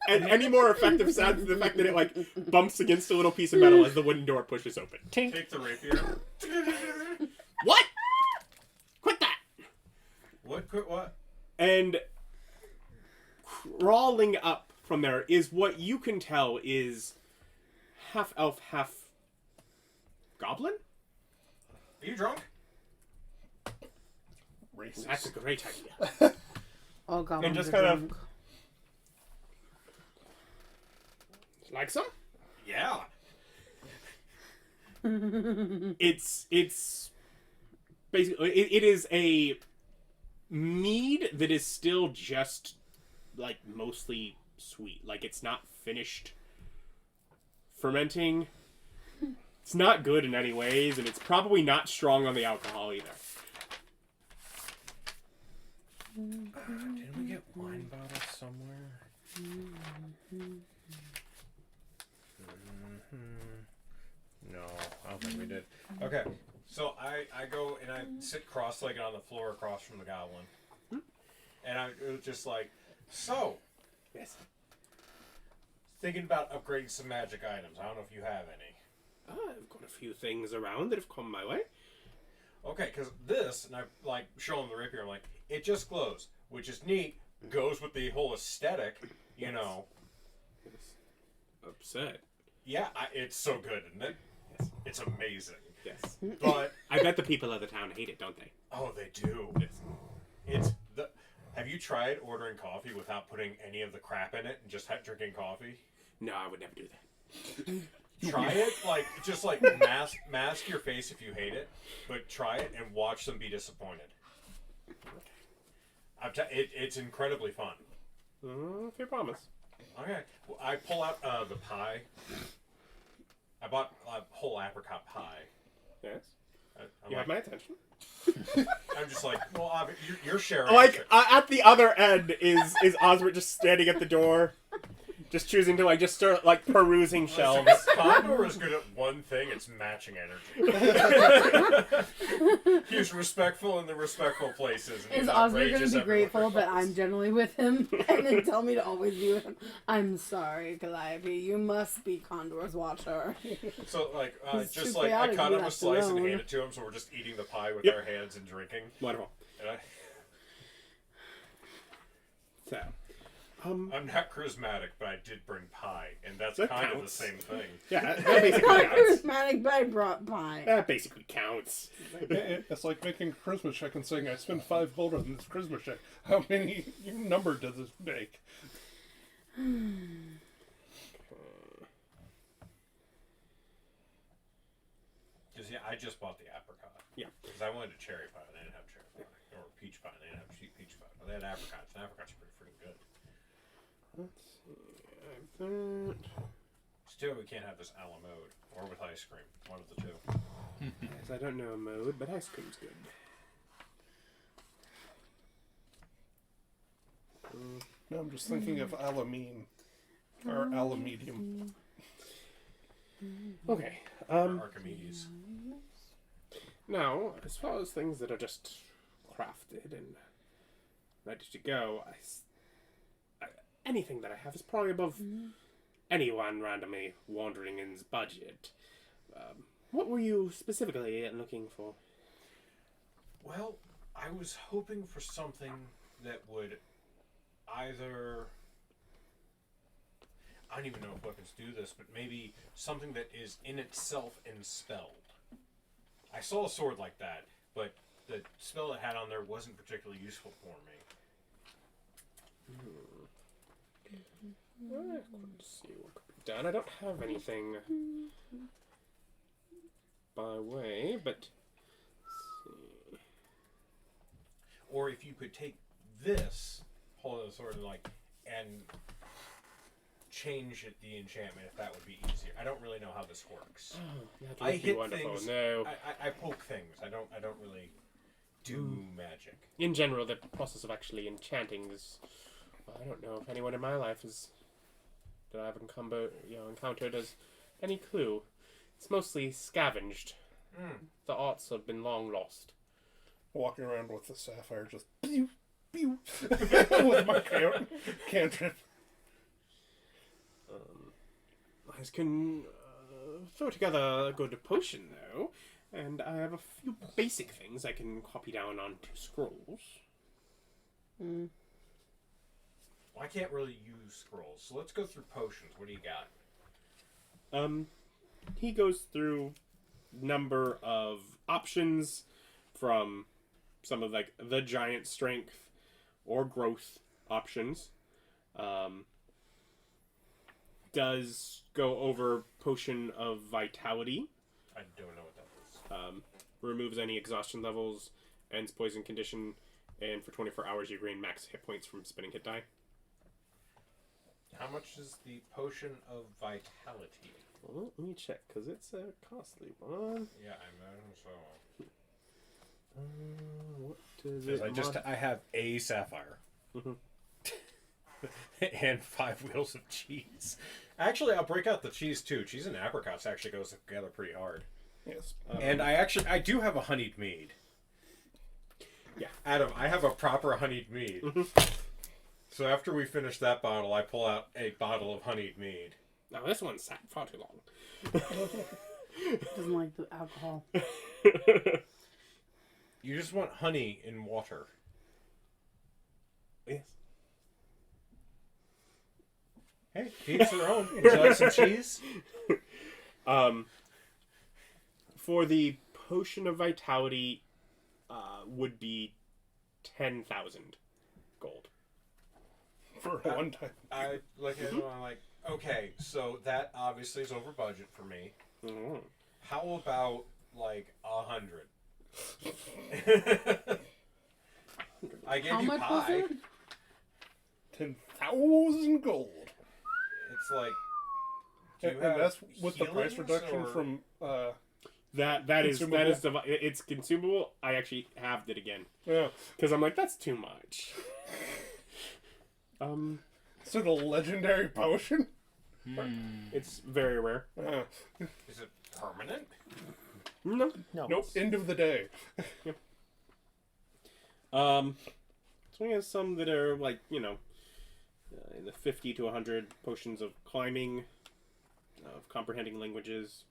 any more effective sound than the fact that it like bumps against a little piece of metal as the wooden door pushes open. Tink. Take the rapier. What? Quit that! What? Quit what? And crawling up from there is what you can tell is half elf, half goblin? Are you drunk? Racist. That's a great idea. Oh god. And just kind of like some? Yeah. It's basically it is a mead that is still just like mostly sweet. Like it's not finished fermenting. It's not good in any ways, and it's probably not strong on the alcohol either. Didn't we get wine bottles somewhere? No, I don't think we did. Okay, so I go and I sit cross-legged on the floor across from the goblin. And it was just like, so, Yes. thinking about upgrading some magic items. I don't know if you have any. I've got a few things around that have come my way. Okay, because this, and I like show him the rapier, I'm like, it just glows, which is neat, goes with the whole aesthetic, you know. Upset. Yeah, it's so good, isn't it? Yes. It's amazing. Yes. But, I bet the people of the town hate it, don't they? oh, they do. Have you tried ordering coffee without putting any of the crap in it and just drinking coffee? No, I would never do that. Try it, just mask your face if you hate it, but try it and watch them be disappointed. It's incredibly fun. Fair promise. Okay. Well, I pull out the pie. I bought a whole apricot pie. Yes. I'm You have like, my attention. I'm just like, well, you're sharing. Like at the other end is Osbert just standing at the door, just choosing to like just start like perusing shelves. Condor is good at one thing: it's matching energy. He's respectful in the respectful places. And Is he's Oscar going outrageous to be everywhere grateful that else. I'm generally with him and then tell me to always be with him? I'm sorry, Calliope. You must be Condor's watcher. So like, He's just too like I chaotic cut to be him a left slice and alone. hand it to him, so we're just eating the pie with Yep. our hands and drinking. Wonderful. And So, I'm not charismatic, but I did bring pie, and that's That kind of the counts. same thing. yeah, that basically Not counts. charismatic, but I brought pie. That basically counts. It's like making a charisma check and saying, I spent 5 gold on this charisma check. How many number does this make? Because I just bought the apricot. Yeah. Because I wanted a cherry pie, and they didn't have cherry pie, or peach pie, and they didn't have peach pie. But they had apricots, and apricots are pretty freaking good. Let's see. I have that. Still, we can't have this a la mode or with ice cream. One of the two. Yes, I don't know a mode, but ice cream's good. No, I'm just thinking of alamine. Or alamedium. Okay. Or Archimedes. Now, as far as things that are just crafted and ready to go, anything that I have is probably above anyone randomly wandering in's budget. What were you specifically looking for? Well, I was hoping for something that would either... I don't even know if weapons do this, but maybe something that is in itself enspelled. I saw a sword like that, but the spell it had on there wasn't particularly useful for me. Let's see what could be done. I don't have anything by way, but let's see. Or if you could take this, hold the sword, and change the enchantment, if that would be easier. I don't really know how this works. That I would be hit wonderful. things. No. I poke things. I don't really do magic. In general, the process of actually enchanting is... I don't know if anyone in my life that I've encountered has any clue. It's mostly scavenged. The arts have been long lost. Walking around with the sapphire just pew, pew, with my cantrip. I can throw together a good potion, though, and I have a few basic things I can copy down onto scrolls. Well, I can't really use scrolls, so let's go through potions. What do you got? He goes through number of options from some of like the giant strength or growth options. Does go over potion of vitality. I don't know what that is. Removes any exhaustion levels, ends poison condition, and for 24 hours you gain max hit points from spinning hit die. How much is the potion of vitality? Well, let me check, because it's a costly one. Yeah, I imagine so. What does it... I have a sapphire. And 5 wheels of cheese. Actually, I'll break out the cheese too. Cheese and apricots actually goes together pretty hard. Yes. And I do have a honeyed mead. Yeah. Adam, I have a proper honeyed mead. So after we finish that bottle, I pull out a bottle of honeyed mead. Now this one sat far too long. Doesn't like the alcohol. You just want honey in water. Yes. Hey, each their own. Would you like some cheese? For the potion of vitality, would be 10,000 gold. For one time. I look at it and I'm like, okay, so that obviously is over budget for me. Mm-hmm. How about like 100? I gave How you much was pie. it? 10,000 gold. that's like. Do you And have that's with the price healings, reduction or- from. That is Consumable? it's consumable. I actually halved it again Yeah. because I'm like, that's too much. So the legendary potion. It's very rare. Is it permanent? No. No. Nope. End of the day. So we have some that are like, in the 50 to 100 potions of climbing, of comprehending languages.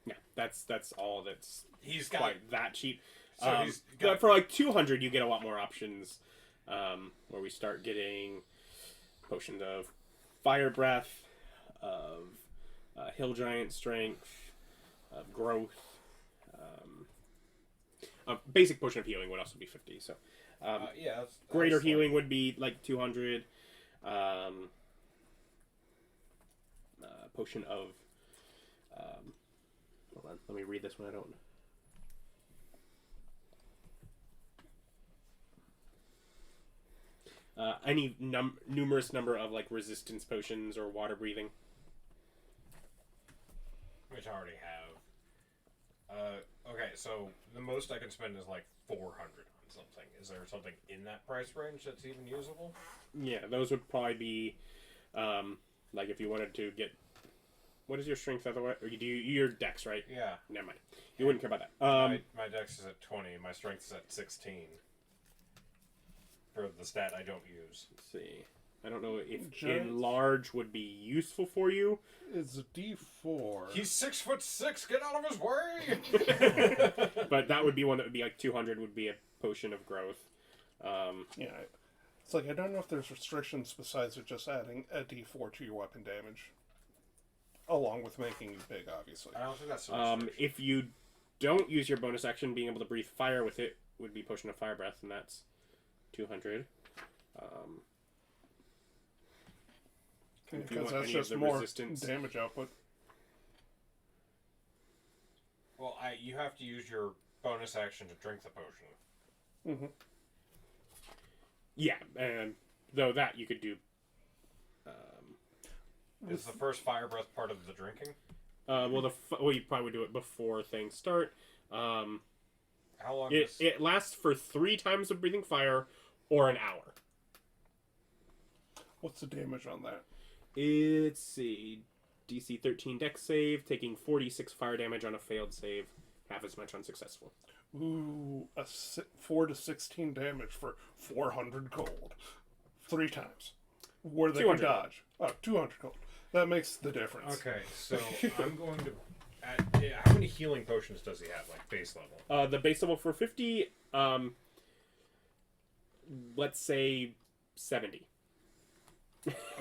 Yeah, that's all. That's He's got. quite that cheap. So he's But got. for like 200, you get a lot more options. Where we start getting potions of fire breath, of hill giant strength, of growth. A basic potion of healing would also be 50. So Yeah. That's greater like- healing would be like 200. Potion of. Hold on, let me read this one. I don't. Any numerous number of like resistance potions or water breathing. Which I already have. Okay, so the most I can spend is like 400 on something. Is there something in that price range that's even usable? Yeah, those would probably be, like if you wanted to get. What is your strength otherwise? Or you do your dex, right? Yeah. Never mind. You wouldn't care about that. My dex is at 20. My strength is at 16. For the stat I don't use. Let's see. I don't know if Giants? enlarge would be useful for you. It's a D4. He's 6'6". Get out of his way! But that would be one that would be like 200 would be a potion of growth. Yeah. It's like I don't know if there's restrictions besides it just adding a D4 to your weapon damage, along with making you big, obviously. I don't think that's a restriction. If you don't use your bonus action, being able to breathe fire with it would be potion of fire breath, and that's 200. If you Because want that's any of just the more resistance. damage output. Well, you have to use your bonus action to drink the potion. Mm-hmm. Yeah, and though that you could do. Is the first fire breath part of the drinking? Well, you probably would do it before things start. How long It lasts for 3 times of breathing fire, or an hour. What's the damage on that? Let's see, DC 13 Dex save, taking 46 fire damage on a failed save, half as much on successful. Ooh, 4 to 16 damage for 400 gold. 3 times. Where they can 200 dodge. Oh, 200 gold. That makes the difference. Okay, so I'm going to... how many healing potions does he have, like, base level? The base level for 50, let's say 70.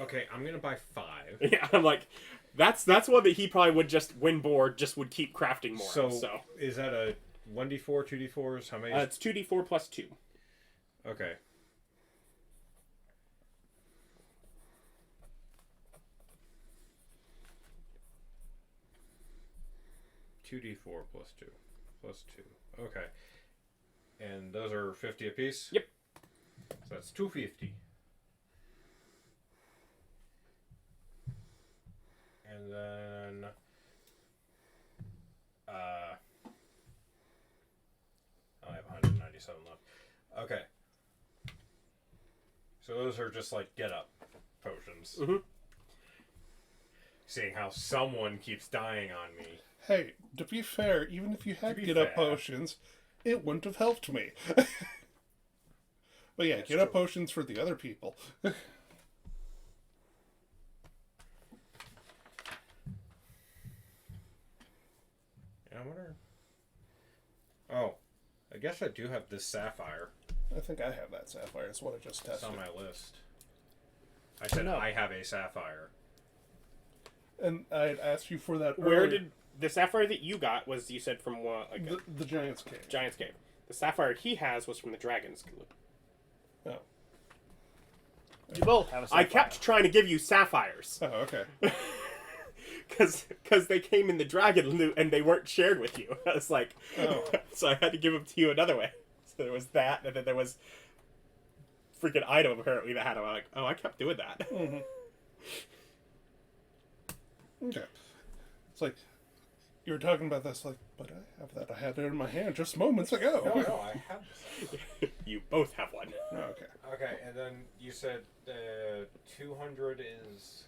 Okay, I'm going to buy 5. Yeah, I'm like, that's one that he probably would just, when bored, just would keep crafting more. So, So is that a 1d4, 2d4s? How many? it's 2d4 plus 2. Okay. $2d4 plus 2. Plus 2. Okay. And those are 50 apiece? Yep. So that's 250. And then... I have 197 left. Okay. So those are just like get up potions. Mm-hmm. Seeing how someone keeps dying on me. Hey, to be fair, even if you had be get up fair. potions, it wouldn't have helped me. But yeah, That's get up true. potions for the other people. Yeah, I wonder. Oh, I guess I do have this sapphire. I think I have that sapphire. It's what I just It's tested. on my list. I said No. I have a sapphire. And I had asked you for that Where earlier. did the sapphire that you got was, you said, from what, like the Giant's Cave. Giant's Cave. The sapphire he has was from the Dragon's Cave. Oh. You both have a I sapphire. kept trying to give you sapphires. Oh, okay. because they came in the dragon loot and they weren't shared with you. I was like, Oh. so I had to give them to you another way. So there was that, and then there was freaking item apparently that had them. I'm like, oh, I kept doing that. Mm-hmm. Okay. It's like, you were talking about this, like, but I have that. I had it in my hand just moments ago. No, I have this. You both have one. Oh, okay. Okay, and then you said 200 is...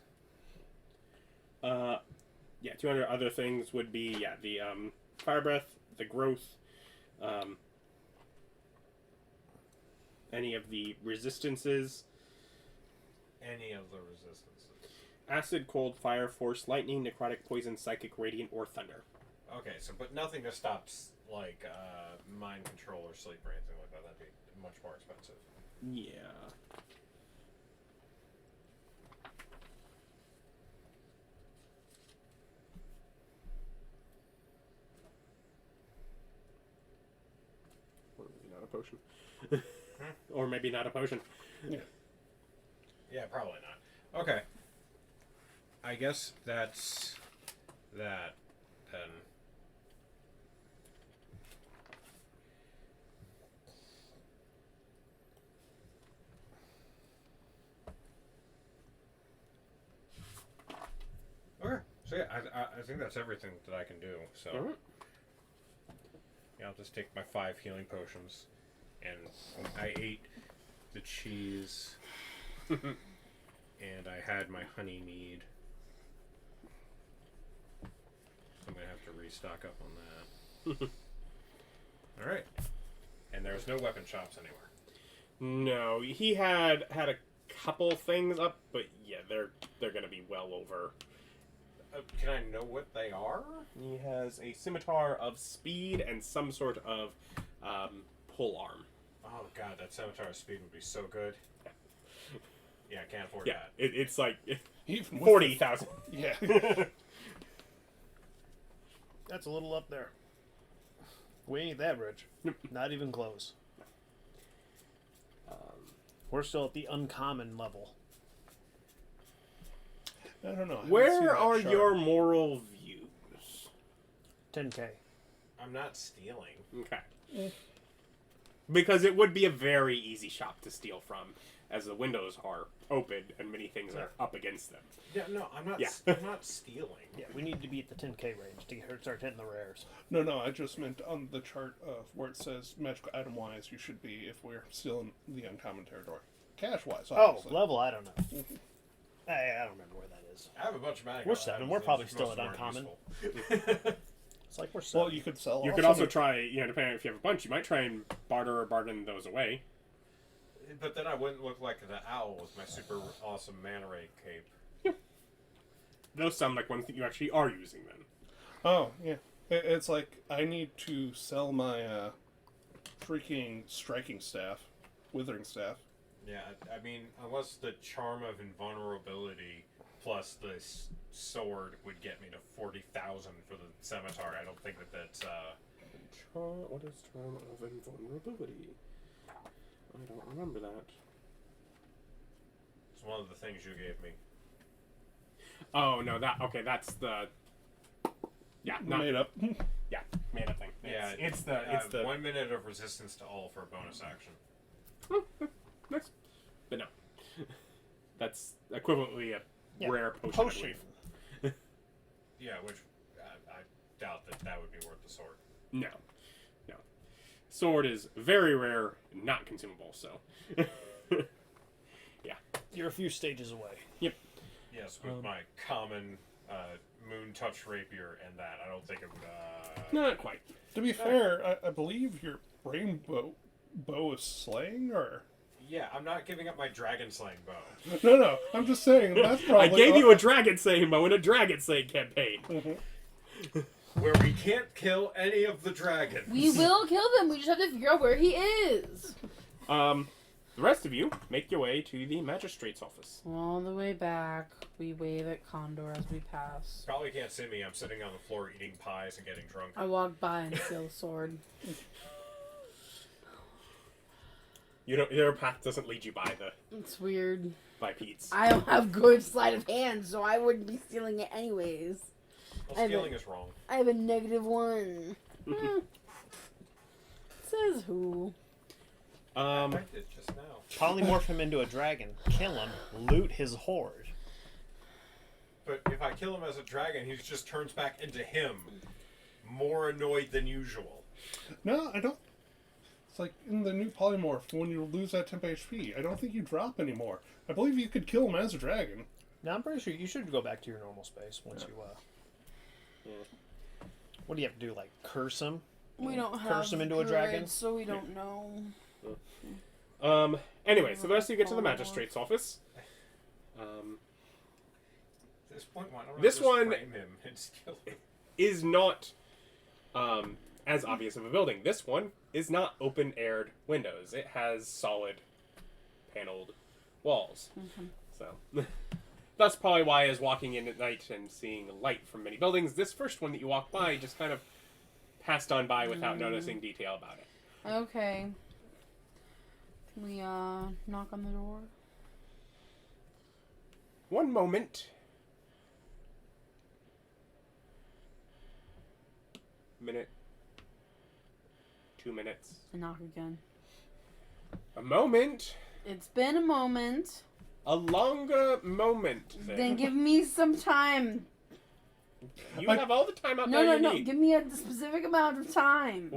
Yeah, 200 other things would be, yeah, the fire breath, the growth, any of the resistances, Any of the resistances. acid, cold, fire, force, lightning, necrotic, poison, psychic, radiant, or thunder. Okay, so but nothing that stops like mind control or sleep or anything like that. That'd be much more expensive. Yeah. Or maybe not a potion. Or maybe not a potion. Yeah. Yeah, probably not. Okay. I guess that's that then. Okay. So yeah, I think that's everything that I can do. So Alright. yeah, I'll just take my 5 healing potions, and I ate the cheese, and I had my honey mead. I'm gonna have to restock up on that. All right. And there's no weapon shops anywhere. No, he had a couple things up, but yeah, they're gonna be well over. Can I know what they are? He has a scimitar of speed and some sort of pole arm. Oh god, that scimitar speed would be so good. Yeah, I can't afford Yeah, that. it's like Even with 40,000. the- Yeah. That's a little up there. We ain't that rich. Not even close. We're still at the uncommon level. I don't know. I haven't seen Where that are chart. your moral views? 10K. I'm not stealing. Okay. Because it would be a very easy shop to steal from, as the windows are open and many things are up against them. Yeah, no, I'm not. Yeah. I'm not stealing. Yeah, we need to be at the 10K range to start hitting the rares. No, I just meant on the chart of where it says magical item wise, you should be if we're still in the uncommon territory. Cash wise, Oh, obviously. level, I don't know. I don't remember where that is. I have a bunch of magic. We're 7, we're probably still at uncommon. It's like we're 7. Well, you could sell. You could also try, depending on if you have a bunch, you might try and barter those away. But then I wouldn't look like the owl with my super awesome mana ray cape. Those sound like ones that you actually are using then. Oh, yeah. It's like I need to sell my freaking striking staff, withering staff. Yeah, I mean, unless the charm of invulnerability plus the sword would get me to 40,000 for the scimitar, I don't think that's. What is Charm of Invulnerability? I don't remember that. It's one of the things you gave me. Oh, no, that's the... Yeah, not... Made up. Yeah, made up thing. It's the... 1 minute of resistance to all for a bonus action. Nice. But no. That's equivalently a Yeah, rare potion, I potion. believe. Yeah, which I doubt that would be worth the sword. No. Sword is very rare, not consumable, so... Yeah. You're a few stages away. Yep. Yes, with my common moon touch rapier and that, I don't think it would. Not quite. To be fair, I believe your rainbow bow is slaying, or Yeah, I'm not giving up my dragon slaying bow. no. I'm just saying that's probably. I gave you a dragon slaying bow in a dragon slaying campaign. Where we can't kill any of the dragons. We will kill them. We just have to figure out where he is. The rest of you make your way to the magistrate's office. On the way back, we wave at Condor as we pass. Probably can't see me. I'm sitting on the floor eating pies and getting drunk. I walk by and steal the sword. Your path doesn't lead you by It's weird. Pete's. I don't have good sleight of hand, so I wouldn't be stealing it anyways. Well, stealing is wrong. I have a -1. Says who? I did just now. Polymorph him into a dragon, kill him, loot his hoard. But if I kill him as a dragon, he just turns back into him, more annoyed than usual. No, I don't. It's like in the new polymorph, when you lose that temp HP, I don't think you drop anymore. I believe you could kill him as a dragon. Now I'm pretty sure you should go back to your normal space once you. What do you have to do? Like curse him? We don't have Curse him into a dragon? grid, so we don't know. Anyway, so the rest of you get to the magistrate's office. At this point, why don't I This just one- frame him and steal him? Is not as obvious of a building. This one is not open-aired windows. It has solid paneled walls. So that's probably why, as walking in at night and seeing light from many buildings, this first one that you walk by just kind of passed on by without noticing detail about it. Okay. Can we knock on the door? One moment. Minute. 2 minutes. And knock again. A moment. It's been a moment. A longer moment. Then give me some time. You have all the time out there No, you no. need. Give me a specific amount of time.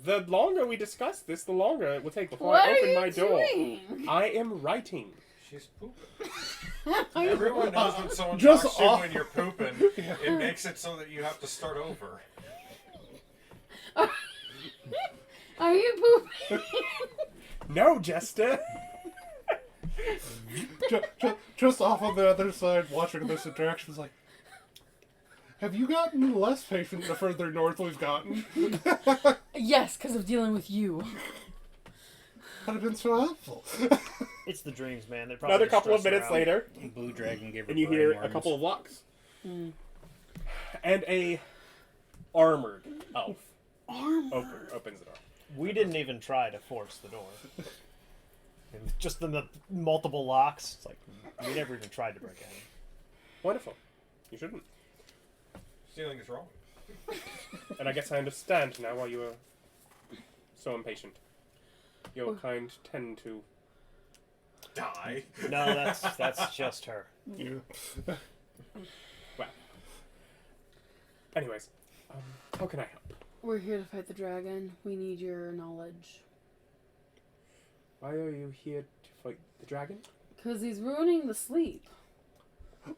The longer we discuss this, the longer it will take before What I are open you my door. doing? I am writing. She's pooping. Everyone knows when someone Just talks to you off- when you're pooping. It makes it so that you have to start over. Are you pooping? No, Jester. Just off on the other side, watching this interaction, is like, have you gotten less patient the further north we've gotten? Yes, because of dealing with you. Would have been so helpful. It's the dreams, man. They're probably Another just couple of stressing minutes around. later, Blue dragon gave her and you brain hear a worms. couple of locks. And a armored elf opens the door. We didn't even try to force the door. And just in the multiple locks, it's like we never even tried to break in. Wonderful. You shouldn't. Stealing is wrong. And I guess I understand now why you are so impatient. Your kind tend to... Die. No, that's just her. Yeah. Well. Anyways, how can I help? We're here to fight the dragon. We need your knowledge. Why are you here to fight the dragon? Because he's ruining the sleep.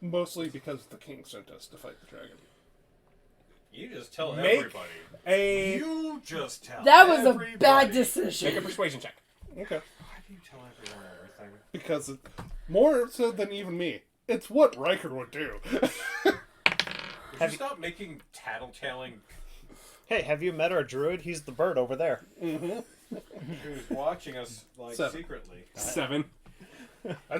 Mostly because the king sent us to fight the dragon. You just tell Make everybody. You just tell That was everybody. a bad Make decision. a persuasion check. Okay. Why do you tell everyone everything? Because more so than even me, it's what Ryker would do. Would you stop making tattletaling? Hey, have you met our druid? He's the bird over there. Who's watching us like 7. secretly? 7. I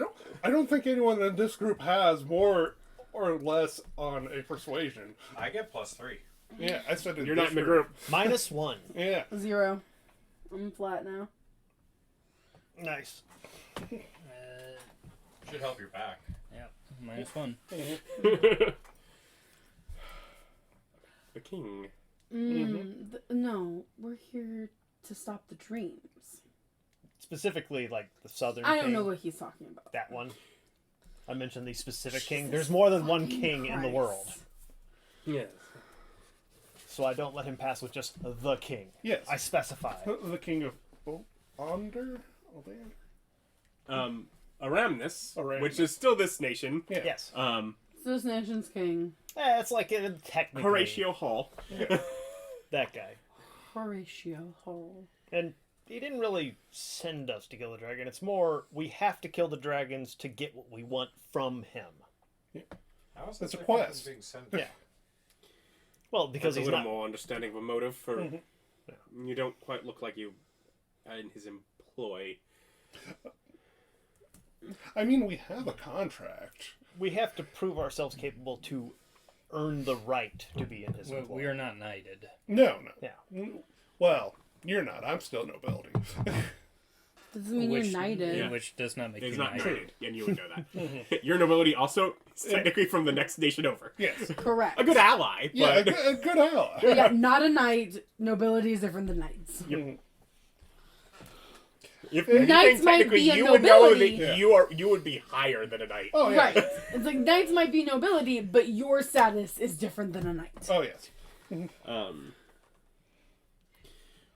don't think anyone in this group has more or less on a persuasion. I get +3. Yeah, I said You're not in the group. -1. Yeah. 0. I'm flat now. Nice. Should help your back. Yeah, -1. The king. No, we're here to stop the dreams. Specifically, like the southern I don't king. know what he's talking about. That one. I mentioned the specific king. There's more than one king in the world. Yes. So I don't let him pass with just the king. Yes. I specify. The king of Onder? Aramnus, Aramnus. which is still this nation. Yeah. Yes. This nation's king. It's like technically Horatio Hall. that guy. Horatio Hall. And he didn't really send us to kill the dragon. It's more, we have to kill the dragons to get what we want from him. How is It's a that quest. being sent? Yeah. Well, because That's he's a little not. more understanding of a motive for... You don't quite look like you are in his employ. I mean, we have a contract. We have to prove ourselves capable to earn the right to be in his employ. We are not knighted. No. Yeah. Well, you're not. I'm still nobility. Doesn't mean you're knighted. Yeah. Which does not make It's you not knighted. knighted, and you would know that. Your nobility also is technically from the next nation over. Yes. Correct. A good ally, Yeah, but... a good ally. But yeah, not a knight. Nobility is different than knights. If Knights anything, might technically, be a you would know that nobility. you would be higher than a knight. Oh, yeah. Right. It's like knights might be nobility, but your status is different than a knight. Oh, yes.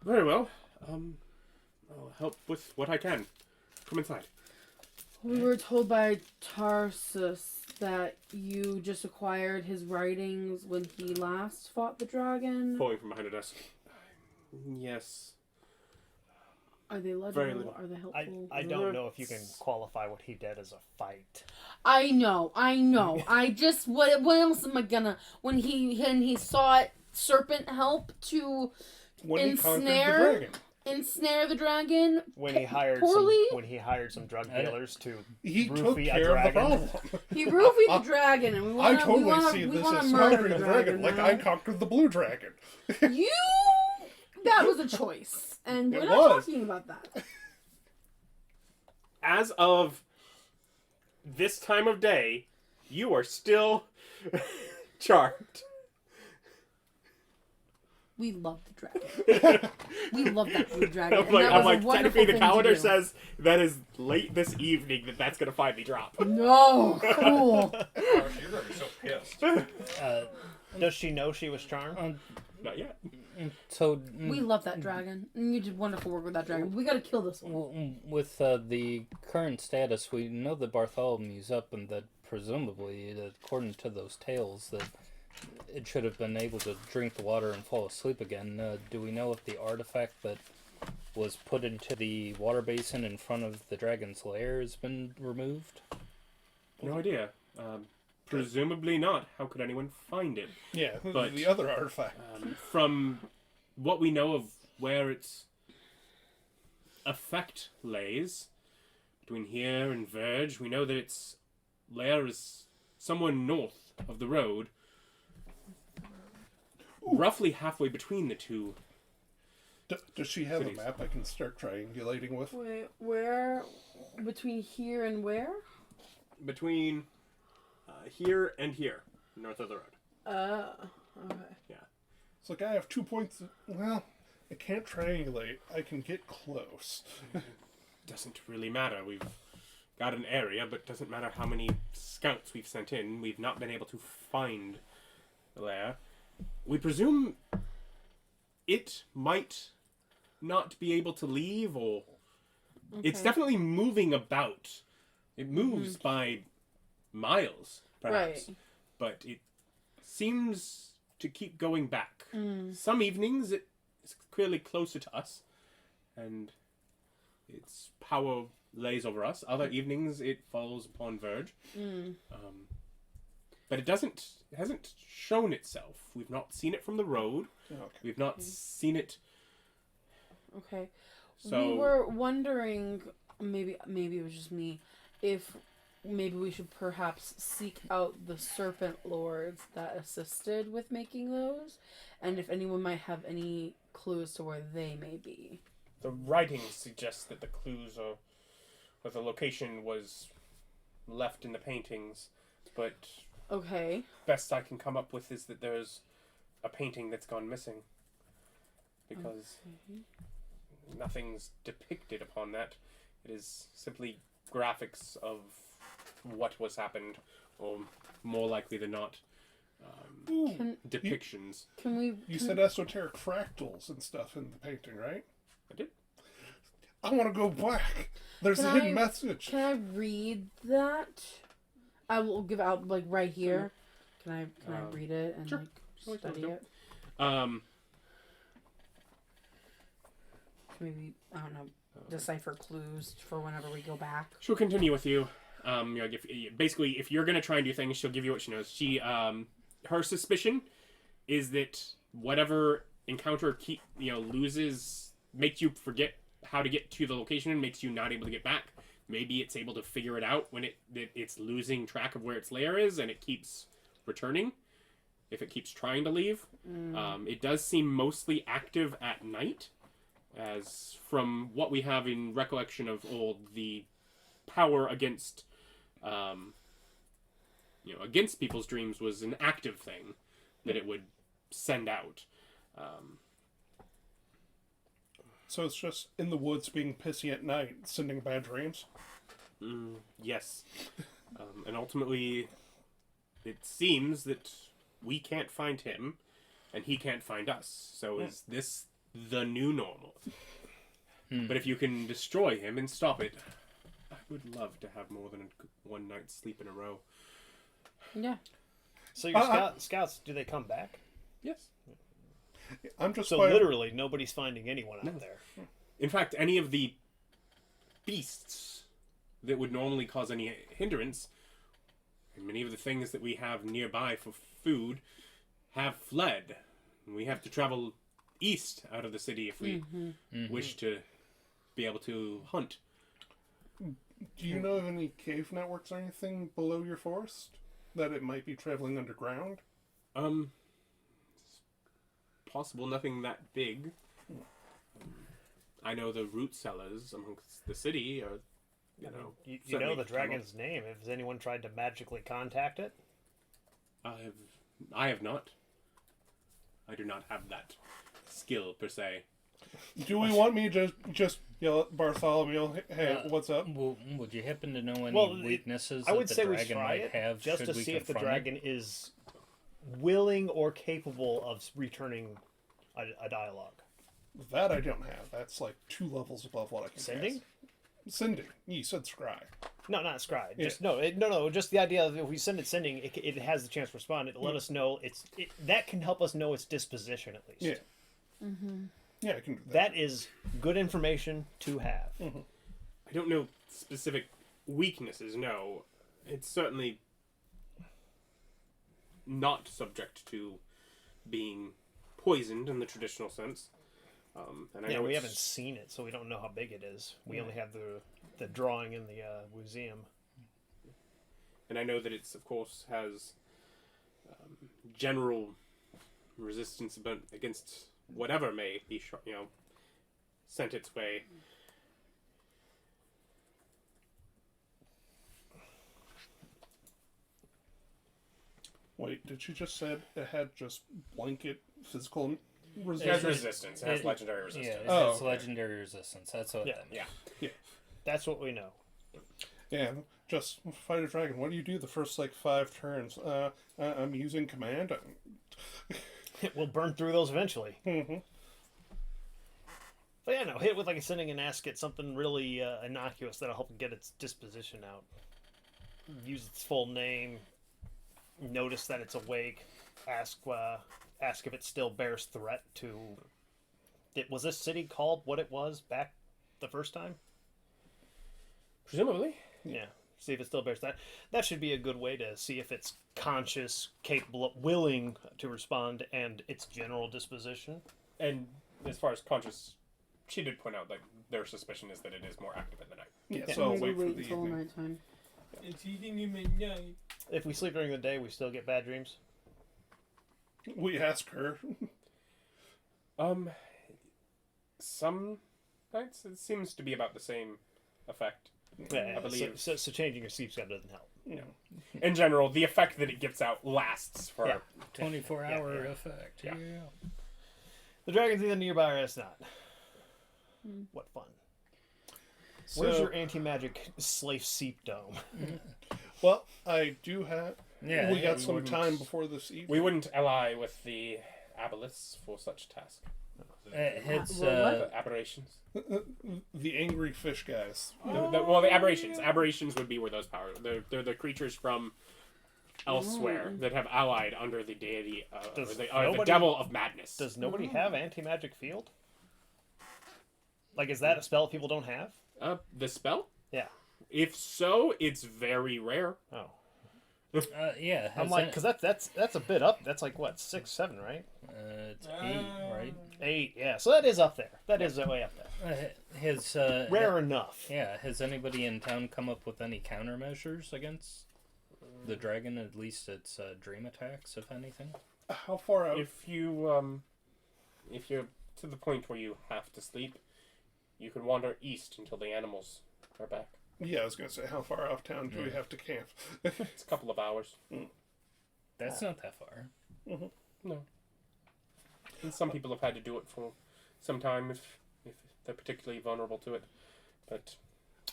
Very well. I'll help with what I can. Come inside. We were told by Tarsus that you just acquired his writings when he last fought the dragon. Pulling from behind a desk. Yes. Are they Very legible? little. Are they helpful? I don't know if you can qualify what he did as a fight. I know. I just what else am I gonna when he sought serpent help to When he conquered the ensnare dragon. ensnare the dragon When he hired poorly? some drug dealers to He took roofie a care of the dragon. problem. He roofied the dragon, and we I want totally see we this wanna as murder conquering the the dragon, like I now. conquered the blue dragon. You that was a choice, and we're It not was. talking about that. As of this time of day, you are still charmed. We love the dragon. We love that blue dragon. And that I'm was a like wonderful technically the thing to calendar do. says that is late this evening that's gonna finally drop. No, cool. Oh, you're gonna be so pissed. Does she know she was charmed? Not yet. So We love that dragon. And you did wonderful work with that dragon. We gotta kill this one. with the current status, we know that Bartholomew's up, and that presumably, according to those tales, that it should have been able to drink the water and fall asleep again. Do we know if the artifact that was put into the water basin in front of the dragon's lair has been removed? No idea. Presumably not. How could anyone find it? Yeah, But- the other artifact. From what we know of where its effect lays, between here and Verge, we know that its lair is somewhere north of the road, roughly halfway between the two. Does she have cities. a map I can start triangulating with? Wait, where? Between here and where? Between here and here, north of the road. Okay. It's like I have 2 points. Well, I can't triangulate. I can get close. Doesn't really matter. We've got an area, but doesn't matter how many scouts we've sent in. We've not been able to find the lair. We presume it might not be able to leave, or it's definitely moving about. It moves by miles, perhaps, Right. but it seems to keep going back. Some evenings it is clearly closer to us, and its power lays over us. Other evenings it falls upon Verge. But it hasn't shown itself. We've not seen it from the road. Okay. We've not seen it. Okay. So We were wondering, maybe it was just me, if maybe we should perhaps seek out the serpent lords that assisted with making those, and if anyone might have any clues to where they may be. the writings suggest that the clues are, or the location was left in the paintings, but Okay. best I can come up with is that there's a painting that's gone missing. Because nothing's depicted upon that. It is simply graphics of what was happened, or more likely than not, Can depictions. we? You said esoteric fractals and stuff in the painting, right? I did. I want to go back. There's Can a hidden I- message. Can I read that? I will give out like right here. Can I read it and sure. like Sure, study sure. it? Maybe I don't know. Decipher clues for whenever we go back. She'll continue with you. Basically, if you're gonna try and do things, she'll give you what she knows. She, her suspicion is that whatever encounter makes you forget how to get to the location and makes you not able to get back. Maybe it's able to figure it out when it's losing track of where its lair is, and it keeps returning. If it keeps trying to leave, it does seem mostly active at night. as from what we have in recollection of old, the power against, against people's dreams was an active thing that it would send out. So it's just in the woods being pissy at night, sending bad dreams? Yes. And ultimately, it seems that we can't find him, and he can't find us. So is this the new normal? But if you can destroy him and stop it, I would love to have more than one night's sleep in a row. Yeah. So your scouts, do they come back? Yes. I'm just So literally, nobody's finding anyone out there. In fact, any of the beasts that would normally cause any hindrance, and many of the things that we have nearby for food, have fled. We have to travel east out of the city if we wish to be able to hunt. Do you know of any cave networks or anything below your forest that it might be traveling underground? Possible, nothing that big. I know the root cellars amongst the city are, You know certainly the dragon's name. Has anyone tried to magically contact it? I have not. I do not have that skill per se. Do we want me to just yell at Bartholomew, hey, what's up? Would you happen to know any weaknesses I would that say the we dragon try might it have? just should to we see if the confront it? dragon is willing or capable of returning a dialogue. That I don't have. That's like 2 levels above what I can Sending? cast. Sending. You said scry. No, not scry. Yeah. Just no. Just the idea of if we send it sending, it has the chance to respond. It'll let us know that can help us know its disposition at least. Yeah. Yeah, I can do that. That is good information to have. I don't know specific weaknesses, no. It's certainly not subject to being poisoned in the traditional sense. And I know we it's- haven't seen it, so we don't know how big it is. We only have the drawing in the museum. And I know that it's, of course, has general resistance against whatever may be, sent its way. Wait, did she just said it had just blanket physical It has resistance? resistance. It has legendary resistance. Yeah, it Oh, has okay. legendary resistance. That's what that means. Yeah. That's what we know. Yeah, just fight a dragon. What do you do the first, 5 turns? I'm using command. We'll burn through those eventually. Mhm. But yeah, no, hit it with a sending and ask it something really innocuous that'll help get its disposition out. Use its full name. Notice that it's awake. Ask if it still bears threat to. Was this city called what it was back the first time? Presumably. Yeah. See if it still bears that. That should be a good way to see if it's conscious, capable, willing to respond, and its general disposition. And as far as conscious, she did point out that their suspicion is that it is more active in the night. Yeah, so I'll Maybe wait for the until evening. nighttime. It's eating him at night. If we sleep during the day, we still get bad dreams. We ask her. Some nights it seems to be about the same effect. Yeah, I believe. So changing your sleep schedule doesn't help. In general, the effect that it gets out lasts for. Yeah. 24-hour Yeah. effect. Yeah. Yeah. The dragon's either nearby or it's not. What fun. Where's So- your anti-magic slave seep dome? Well, I do have. Yeah, we yeah, got some wouldn't- time before this evening. We wouldn't ally with the aboliths for such task. It's The aberrations. The angry fish guys. The aberrations. Aberrations would be where those power. They're the creatures from elsewhere that have allied under the deity, Does the nobody- devil of madness. Does nobody have anti-magic field? Is that a spell people don't have? The spell? Yeah. If so, it's very rare. Oh. yeah. I'm has because that's a bit up. That's 6, 7, right? it's 8, right? 8, yeah. So that is up there. That is way up there. Rare enough. Yeah. Has anybody in town come up with any countermeasures against the dragon? At least its dream attacks, if anything. How far out? If you're to the point where you have to sleep, you can wander east until the animals are back. Yeah, I was gonna say, how far off town do we have to camp? It's a couple of hours. That's not that far. No. And some people have had to do it for some time if they're particularly vulnerable to it. But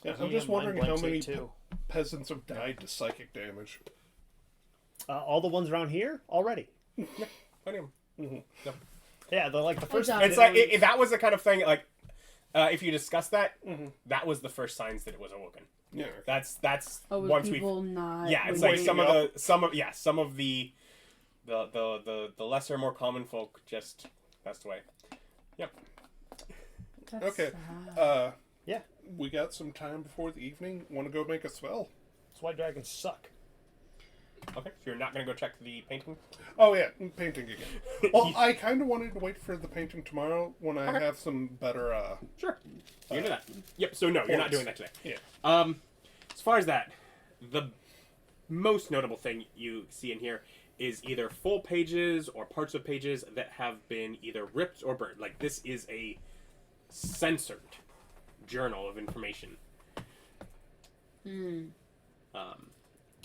Yeah, I'm Yeah, just mine wondering how blanks many it too. peasants have died to psychic damage. All the ones around here already. anyway, Yeah, they're like the first. job. it's like that was the kind of thing like if you discuss that, that was the first signs that it was awoken. Yeah. That's Oh, with once people not. yeah, it's Waking like some of the lesser, more common folk just passed away. Yep. That's Okay. sad. Yeah, We got some time before the evening. Want to go make a spell? that's why dragons suck. Okay. So you're not gonna go check the painting? Oh yeah, painting again. Well, I kind of wanted to wait for the painting tomorrow when I have some better. Sure. You can do that. Yep. So no, you're not points. doing that today. Yeah. As far as that, the most notable thing you see in here is either full pages or parts of pages that have been either ripped or burned. Like this is a censored journal of information.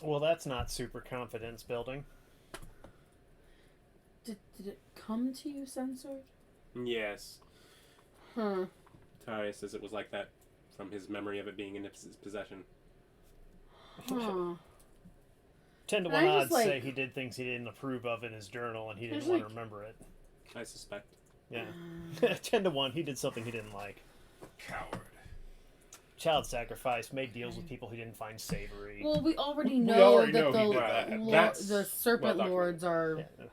Well, that's not super confidence building. Did it come to you censored? Yes. Huh. Tari says it was like that from his memory of it being in his possession. Huh. 10 to And 1 I odds just, like- say he did things he didn't approve of in his journal and he didn't There's, want to like- remember it. I suspect. Yeah. 10 to 1, he did something he didn't like. Coward. Child sacrifice, made deals with people he didn't find savory. Well, we already know already that know he the did that. the serpent well lords are. Yeah.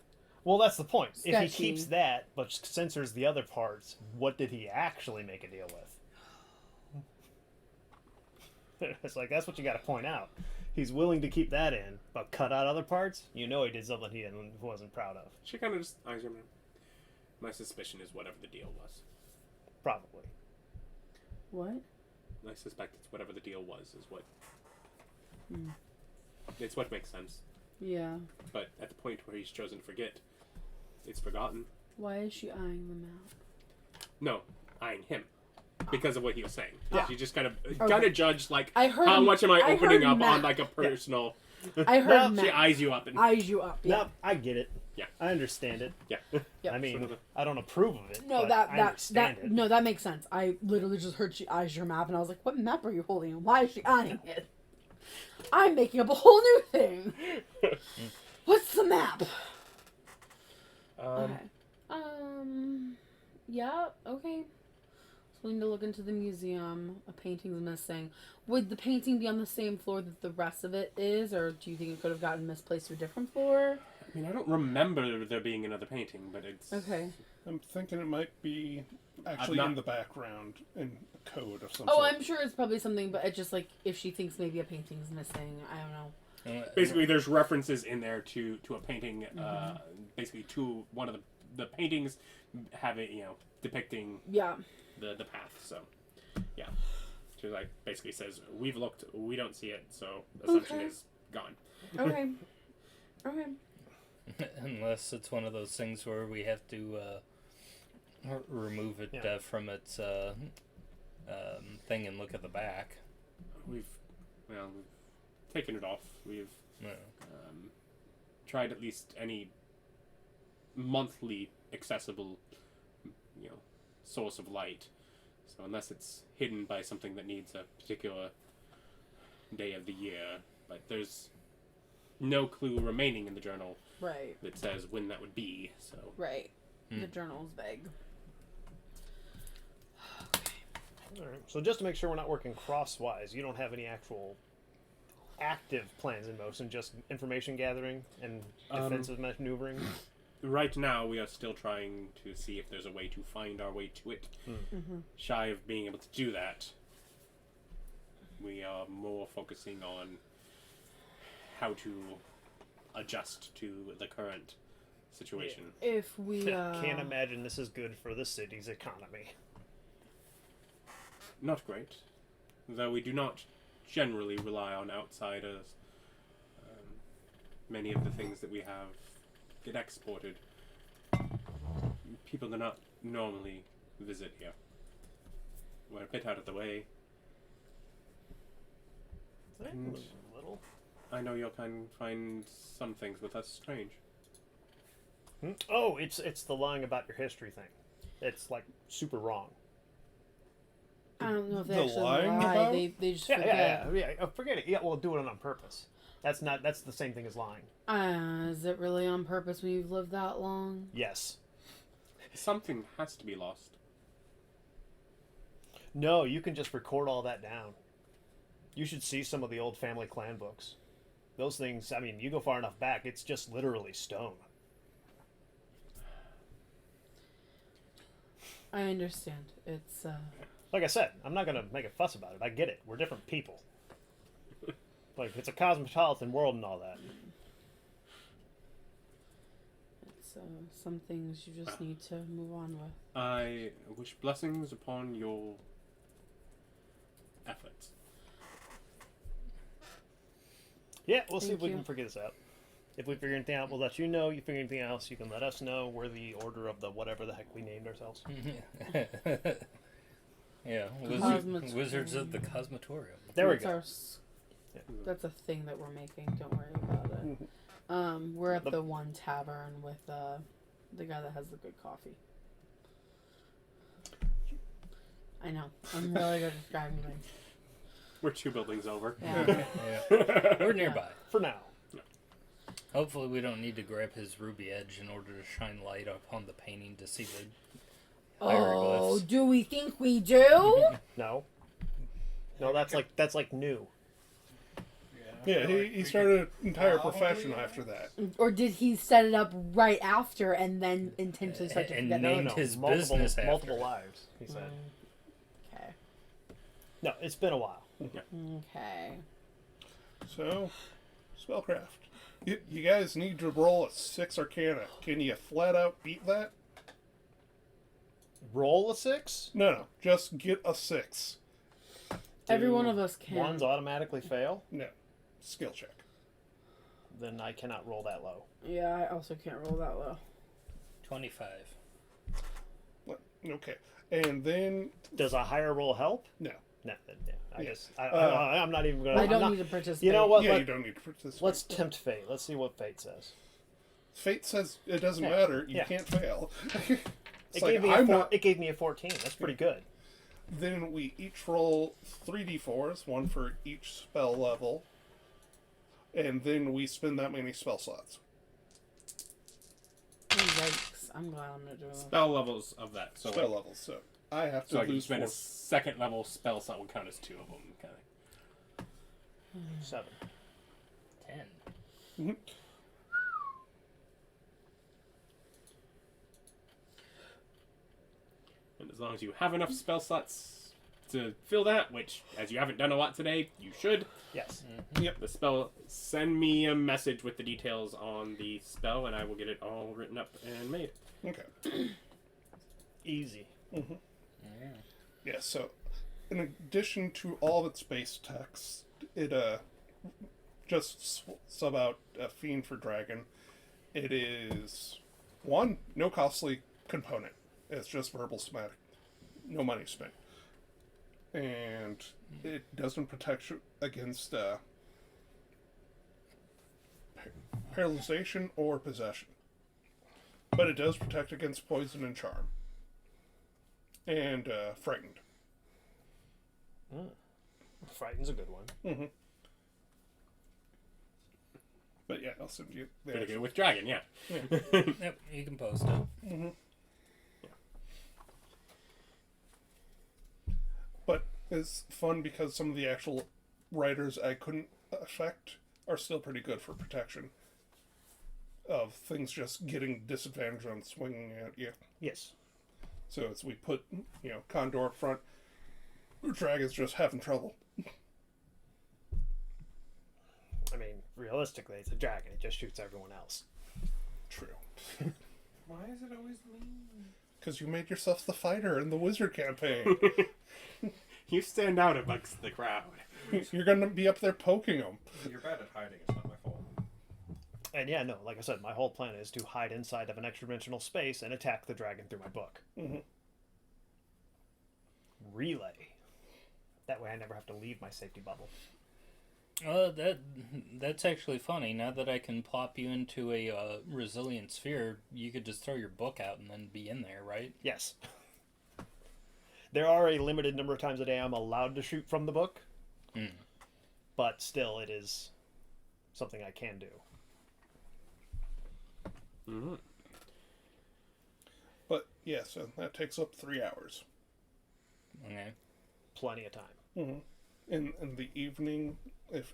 Well, that's the point. If he Sketchy. keeps that but censors the other parts, what did he actually make a deal with? It's like, that's what you got to point out. He's willing to keep that in, but cut out other parts, you know he did something he wasn't proud of. She kind of just eyes him. My suspicion is whatever the deal was. Probably. What? I suspect it's whatever the deal was is what. It's what makes sense. Yeah. But at the point where he's chosen to forget, it's forgotten. Why is she eyeing them out? No, eyeing him. Because of what he was saying. Yeah. She just kind of Okay. judge like I heard- how much am I I opening heard up on map. like a personal. I heard No, She Matt eyes you up and eyes you up. Yeah. No, I get it. Yeah. I understand it. yeah. Yep. I mean, Sort of I don't approve of it. No, but that I that understand that it. no, that makes sense. I literally just heard she eyes your map, and I was like, "What map are you holding? And why is she eyeing it?" I'm making up a whole new thing. What's the map? Okay. Yeah. Okay. So we need to look into the museum. A painting's missing. Would the painting be on the same floor that the rest of it is, or do you think it could have gotten misplaced to a different floor? I mean, I don't remember there being another painting, but it's Okay. I'm thinking it might be actually not- in the background in code of some Oh, sort. I'm sure it's probably something, but it's just like if she thinks maybe a painting's missing, I don't know. basically there's references in there to a painting, basically to one of the paintings having depicting Yeah. the path. So yeah, she like basically says we've looked, we don't see it, so assumption Okay. is gone. Okay. Okay. Unless it's one of those things where we have to remove it Yeah. from its thing and look at the back. We've taken it off. We've No. tried at least any monthly accessible source of light. So unless it's hidden by something that needs a particular day of the year, but there's no clue remaining in the journal Right. that says when that would be. So Right. The journal's vague. All right. So just to make sure we're not working crosswise, you don't have any actual active plans in motion, just information gathering and defensive maneuvering. right now we are still trying to see if there's a way to find our way to it. Shy of being able to do that, we are more focusing on how to adjust to the current situation. If we Can't imagine this is good for the city's economy. Not great, though we do not generally rely on outsiders. Many of the things that we have get exported. People do not normally visit here. we're a bit out of the way. And A little. I know you'll find some things with us strange. Oh, it's the lying about your history thing. It's like super wrong. I don't know if they The actually lying lie. about? They just Yeah, forget. yeah. Forget it. Yeah, well, do it on purpose. That's the same thing as lying. Is it really on purpose when you've lived that long? Yes. Something has to be lost. No, you can just record all that down. You should see some of the old family clan books. Those things, I mean, you go far enough back, it's just literally stone. I understand. It's Like I said, I'm not going to make a fuss about it. I get it. We're different people. Like, it's a cosmopolitan world and all that. some things you just need to move on with. I wish blessings upon your efforts. Yeah, we'll see if Thank we you. can figure this out. If we figure anything out, we'll let you know. You figure anything else, you can let us know. We're the order of the whatever the heck we named ourselves. Yeah, Cosmotorium. Wizards of the Cosmotorium. There we That's go. our that's a thing that we're making. Don't worry about it. We're at the one tavern with the guy that has the good coffee. I know. I'm really good at describing things. We're 2 buildings over. Yeah. Yeah. We're nearby. For now. Hopefully we don't need to grab his ruby edge in order to shine light upon the painting to see the Oh, hieroglyphs. do we think we do? No. No, that's like new. Yeah, he started an entire profession after that. Or did he set it up right after and then intentionally start to And forget? named his business after multiple it. lives, he said. Okay. No, it's been a while. Okay. So, spellcraft. You guys need to roll a 6 Arcana. Can you flat out beat that? Roll a 6? No, just get a 6. Every one of us can. Ones automatically fail? No. Skill check. Then I cannot roll that low. Yeah, I also can't roll that low. 25. Okay. And then, Does a higher roll help? no. No, then, yeah. I Yeah. guess I'm not even gonna. I I'm don't not- need to participate. You know what? Yeah, you don't need to participate. Let's tempt fate. Let's see what fate says. Fate says it doesn't Yeah. matter. You Yeah. can't fail. It like, gave me I'm not- it gave me a 14. That's pretty good. Then we each roll 3d4s, one for each spell level. And then we spend that many spell slots. Yikes. I'm glad I'm not doing that. Spell levels of that. So, Spell levels. So I have to so I can lose spend 4. a second level spell slot would count as 2 of them. Kind of. 7. 10. And as long as you have enough spell slots to fill that, which, as you haven't done a lot today, you should. Yes. The spell, send me a message with the details on the spell, and I will get it all written up and made. Okay. Easy. Yeah, so in addition to all of its base text, it just sub out a Fiend for Dragon. It is, 1, no costly component. It's just verbal somatic. No money spent. And it doesn't protect you against paralyzation or possession. But it does protect against poison and charm. And frightened. Frighten's a good one. But yeah, I'll send you the Pretty good with Dragon, yeah. Yep, you can post it. But it's fun because some of the actual writers I couldn't affect are still pretty good for protection of things just getting disadvantage on swinging at you. Yes. So it's we put, Condor up front, Dragon's just having trouble. I mean, realistically, it's a dragon. It just shoots everyone else. True. Why is it always me? Because you made yourself the fighter in the wizard campaign. You stand out amongst the crowd. You're going to be up there poking them. You're bad at hiding. It's not my fault. And yeah, no, like I said, my whole plan is to hide inside of an extra dimensional space and attack the dragon through my book. relay. That way I never have to leave my safety bubble. That's actually funny. Now that I can plop you into a resilient sphere, you could just throw your book out and then be in there, right? Yes. There are a limited number of times a day I'm allowed to shoot from the book. But still, it is something I can do. Mm-hmm. But yeah, so that takes up 3 hours. Okay. Plenty of time. Mm-hmm. In the evening, if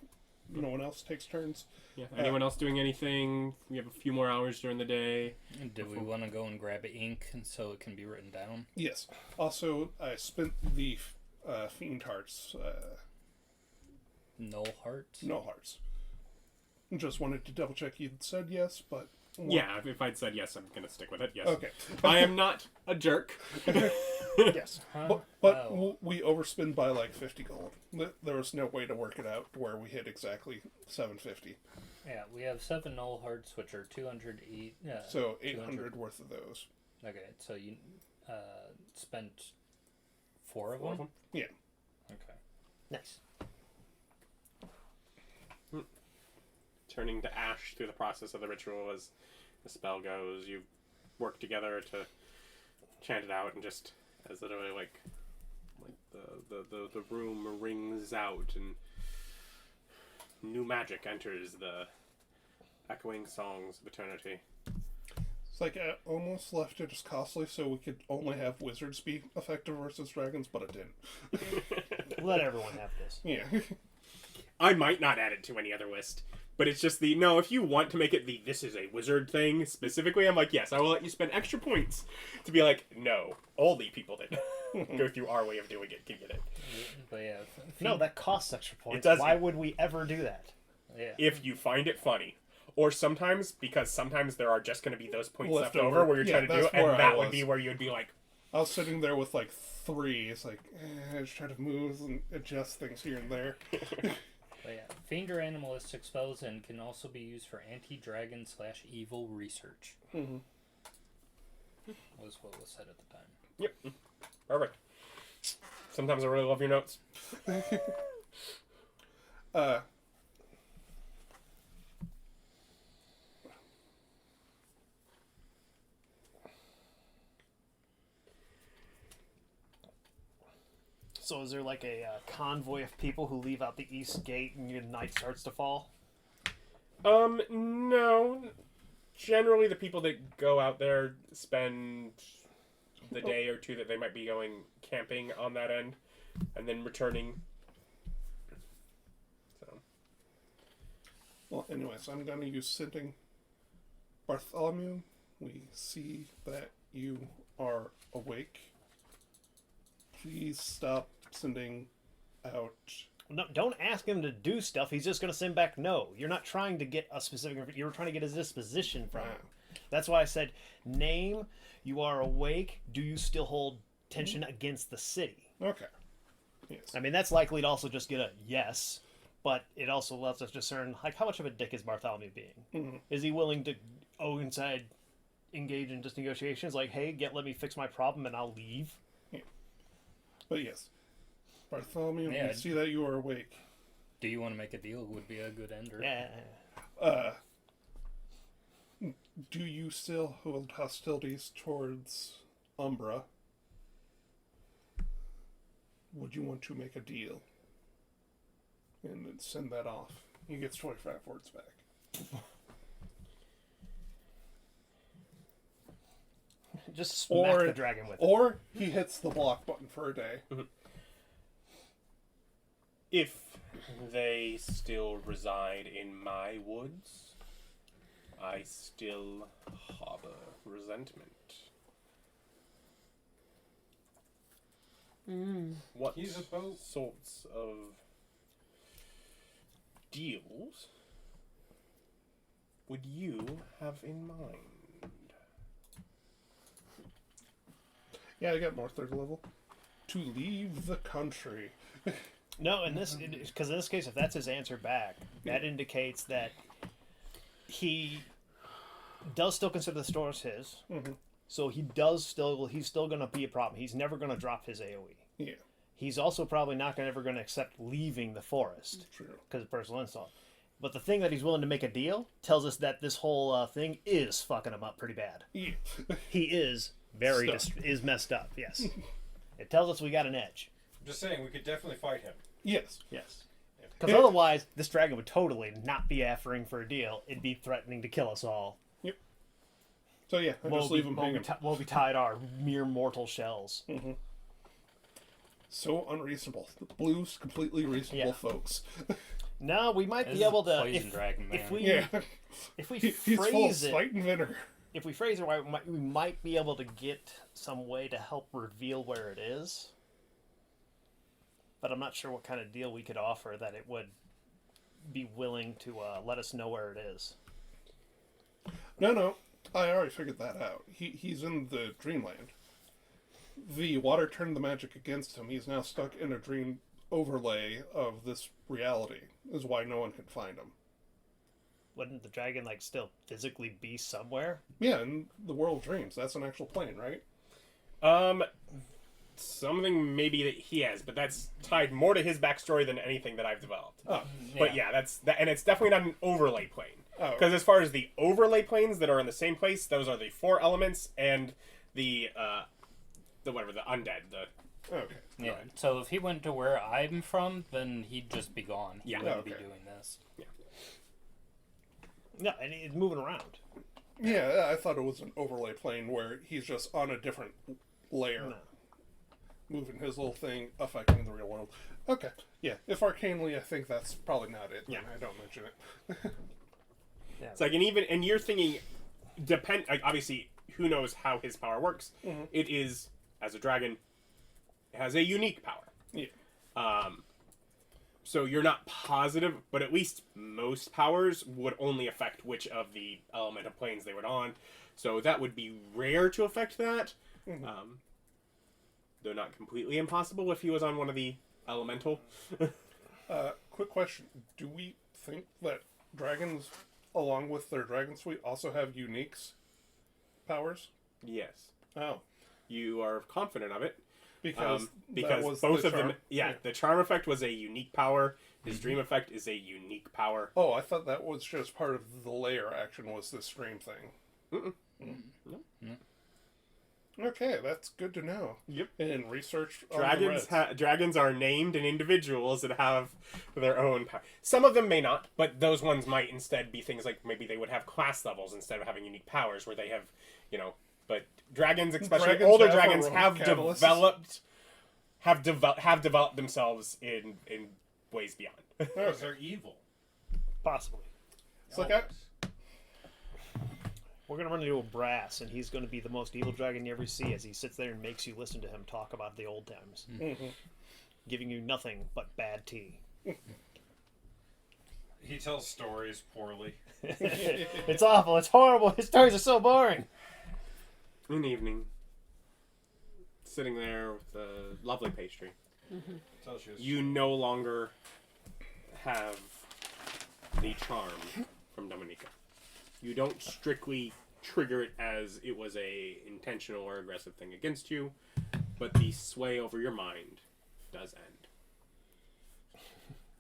no one else takes turns. Yeah. Anyone else doing anything? We have a few more hours during the day. Do we want to go and grab ink so it can be written down? Yes. Also, I spent the fiend hearts. No hearts? No hearts. Just wanted to double check you'd said yes, but... Yeah, if I'd said yes, I'm going to stick with it. Yes. Okay. I am not a jerk. Yes. Huh? But Oh. we overspend by like 50 gold. There was no way to work it out where we hit exactly 750. Yeah, we have 7 null hearts, which are 208. So 800 worth of those. Okay, so you spent 4 of them? Yeah. Okay. Nice. Turning to ash through the process of the ritual as the spell goes. You work together to chant it out, and just as literally like the room rings out and new magic enters the echoing songs of eternity. It's like I almost left it as costly so we could only have wizards be effective versus dragons, but it didn't. Let everyone have this. Yeah. I might not add it to any other list, but it's just no, if you want to make it this is a wizard thing specifically, I'm like, yes, I will let you spend extra points to be like, no, only people that go through our way of doing it can get it. But yeah. No, that costs extra points. It does. Why would we ever do that? Yeah. If you find it funny. Or sometimes, because sometimes there are just going to be those points left Left over over. where you're Yeah, trying to do it, that's and where I that would was. be where you'd be like, I was sitting there with like 3. It's like, I just try to move and adjust things here and there. But yeah, fiend or animalistic spells and can also be used for anti-dragon / evil research. Mm-hmm. Was what was said at the time. yep, perfect. Sometimes I really love your notes. So is there like a convoy of people who leave out the east gate and your night starts to fall? No. Generally, the people that go out there spend the day or two that they might be going camping on that end, and then returning. So. Well, anyways, I'm going to use sending. Bartholomew, we see that you are awake. Please stop sending out. No, don't ask him to do stuff. He's just going to send back no. You're not trying to get a specific... You're trying to get his disposition from him. That's why I said, name, you are awake, do you still hold tension against the city? Okay. Yes. I mean, that's likely to also just get a yes, but it also lets us discern, like, how much of a dick is Bartholomew being? Mm-hmm. Is he willing to go inside, engage in just negotiations, like, hey, let me fix my problem and I'll leave? But yes. Bartholomew, Yeah. we see that you are awake. Do you want to make a deal? Would be a good ender. Yeah. Do you still hold hostilities towards Umbra? Would you want to make a deal? And then send that off. He gets 25 words back. Just smack Or- the dragon with it. Or he hits the block button for a day. If they still reside in my woods, I still harbor resentment. What He's a boat. sorts of deals would you have in mind? Yeah, I got more third level. To leave the country. No, in this, because in this case, if that's his answer back, that indicates that he does still consider the stores his. Mhm. So he's still going to be a problem. He's never going to drop his AoE. Yeah. he's also probably not ever going to accept leaving the forest True. because of personal insult. But the thing that he's willing to make a deal tells us that this whole thing is fucking him up pretty bad. Yeah. He is very Stuck. is messed up. Yes, it tells us we got an edge. I'm just saying, we could definitely fight him. Yes. Yes, because otherwise this dragon would totally not be offering for a deal. It'd be threatening to kill us all. So yeah, I just leave him hanging. We'll be tied our mere mortal shells. So unreasonable. The blues, completely reasonable Yeah. folks. No, we might This be is able a to poison dragon, man. if we Yeah. if we He's full of phrase it. spite and vinegar. If we phrase it right, we might be able to get some way to help reveal where it is. But I'm not sure what kind of deal we could offer that it would be willing to let us know where it is. No. I already figured that out. He's in the dreamland. The water turned the magic against him. He's now stuck in a dream overlay of this reality. Is why no one can find him. Wouldn't the dragon still physically be somewhere? Yeah, in the world of dreams. That's an actual plane, right? Something maybe that he has, but that's tied more to his backstory than anything that I've developed. Oh. But yeah, that's that, and it's definitely not an overlay plane. Oh. Because as far as the overlay planes that are in the same place, those are the 4 elements and the undead. Okay. Yeah. So if he went to where I'm from, then he'd just be gone. He Yeah. wouldn't be Okay. doing this. No, and it's moving around. Yeah, I thought it was an overlay plane where he's just on a different layer. No. Moving his little thing, affecting the real world. Okay. Yeah, if arcanely, I think that's probably not it. Then I don't mention it. It's like, and you're thinking, obviously, who knows how his power works? It is, as a dragon, has a unique power. Yeah. So you're not positive, but at least most powers would only affect which of the elemental planes they were on. So that would be rare to affect that. Though not completely impossible if he was on one of the elemental. Quick question. Do we think that dragons, along with their dragon suite, also have uniques powers? Yes. Oh. You are confident of it. Because Because that was both the of them, charm. yeah, the charm effect was a unique power. His dream effect is a unique power. Oh, I thought that was just part of the layer action, was this stream thing. No. Okay, that's good to know. Yep. And research on the Dragons, reds. dragons are named and individuals that have their own power. Some of them may not, but those ones might instead be things like maybe they would have class levels instead of having unique powers, where they have, But dragons, especially Dragons older have dragons, their own have catalysts. developed themselves in ways beyond. Because they're evil. Possibly. It's like We're going to run into a brass, and he's going to be the most evil dragon you ever see as he sits there and makes you listen to him talk about the old times. Giving you nothing but bad tea. He tells stories poorly. It's awful. It's horrible. His stories are so boring. One evening, sitting there with a lovely pastry, Tells you you no longer have the charm from Dominica. You don't strictly trigger it as it was a intentional or aggressive thing against you, but the sway over your mind does end.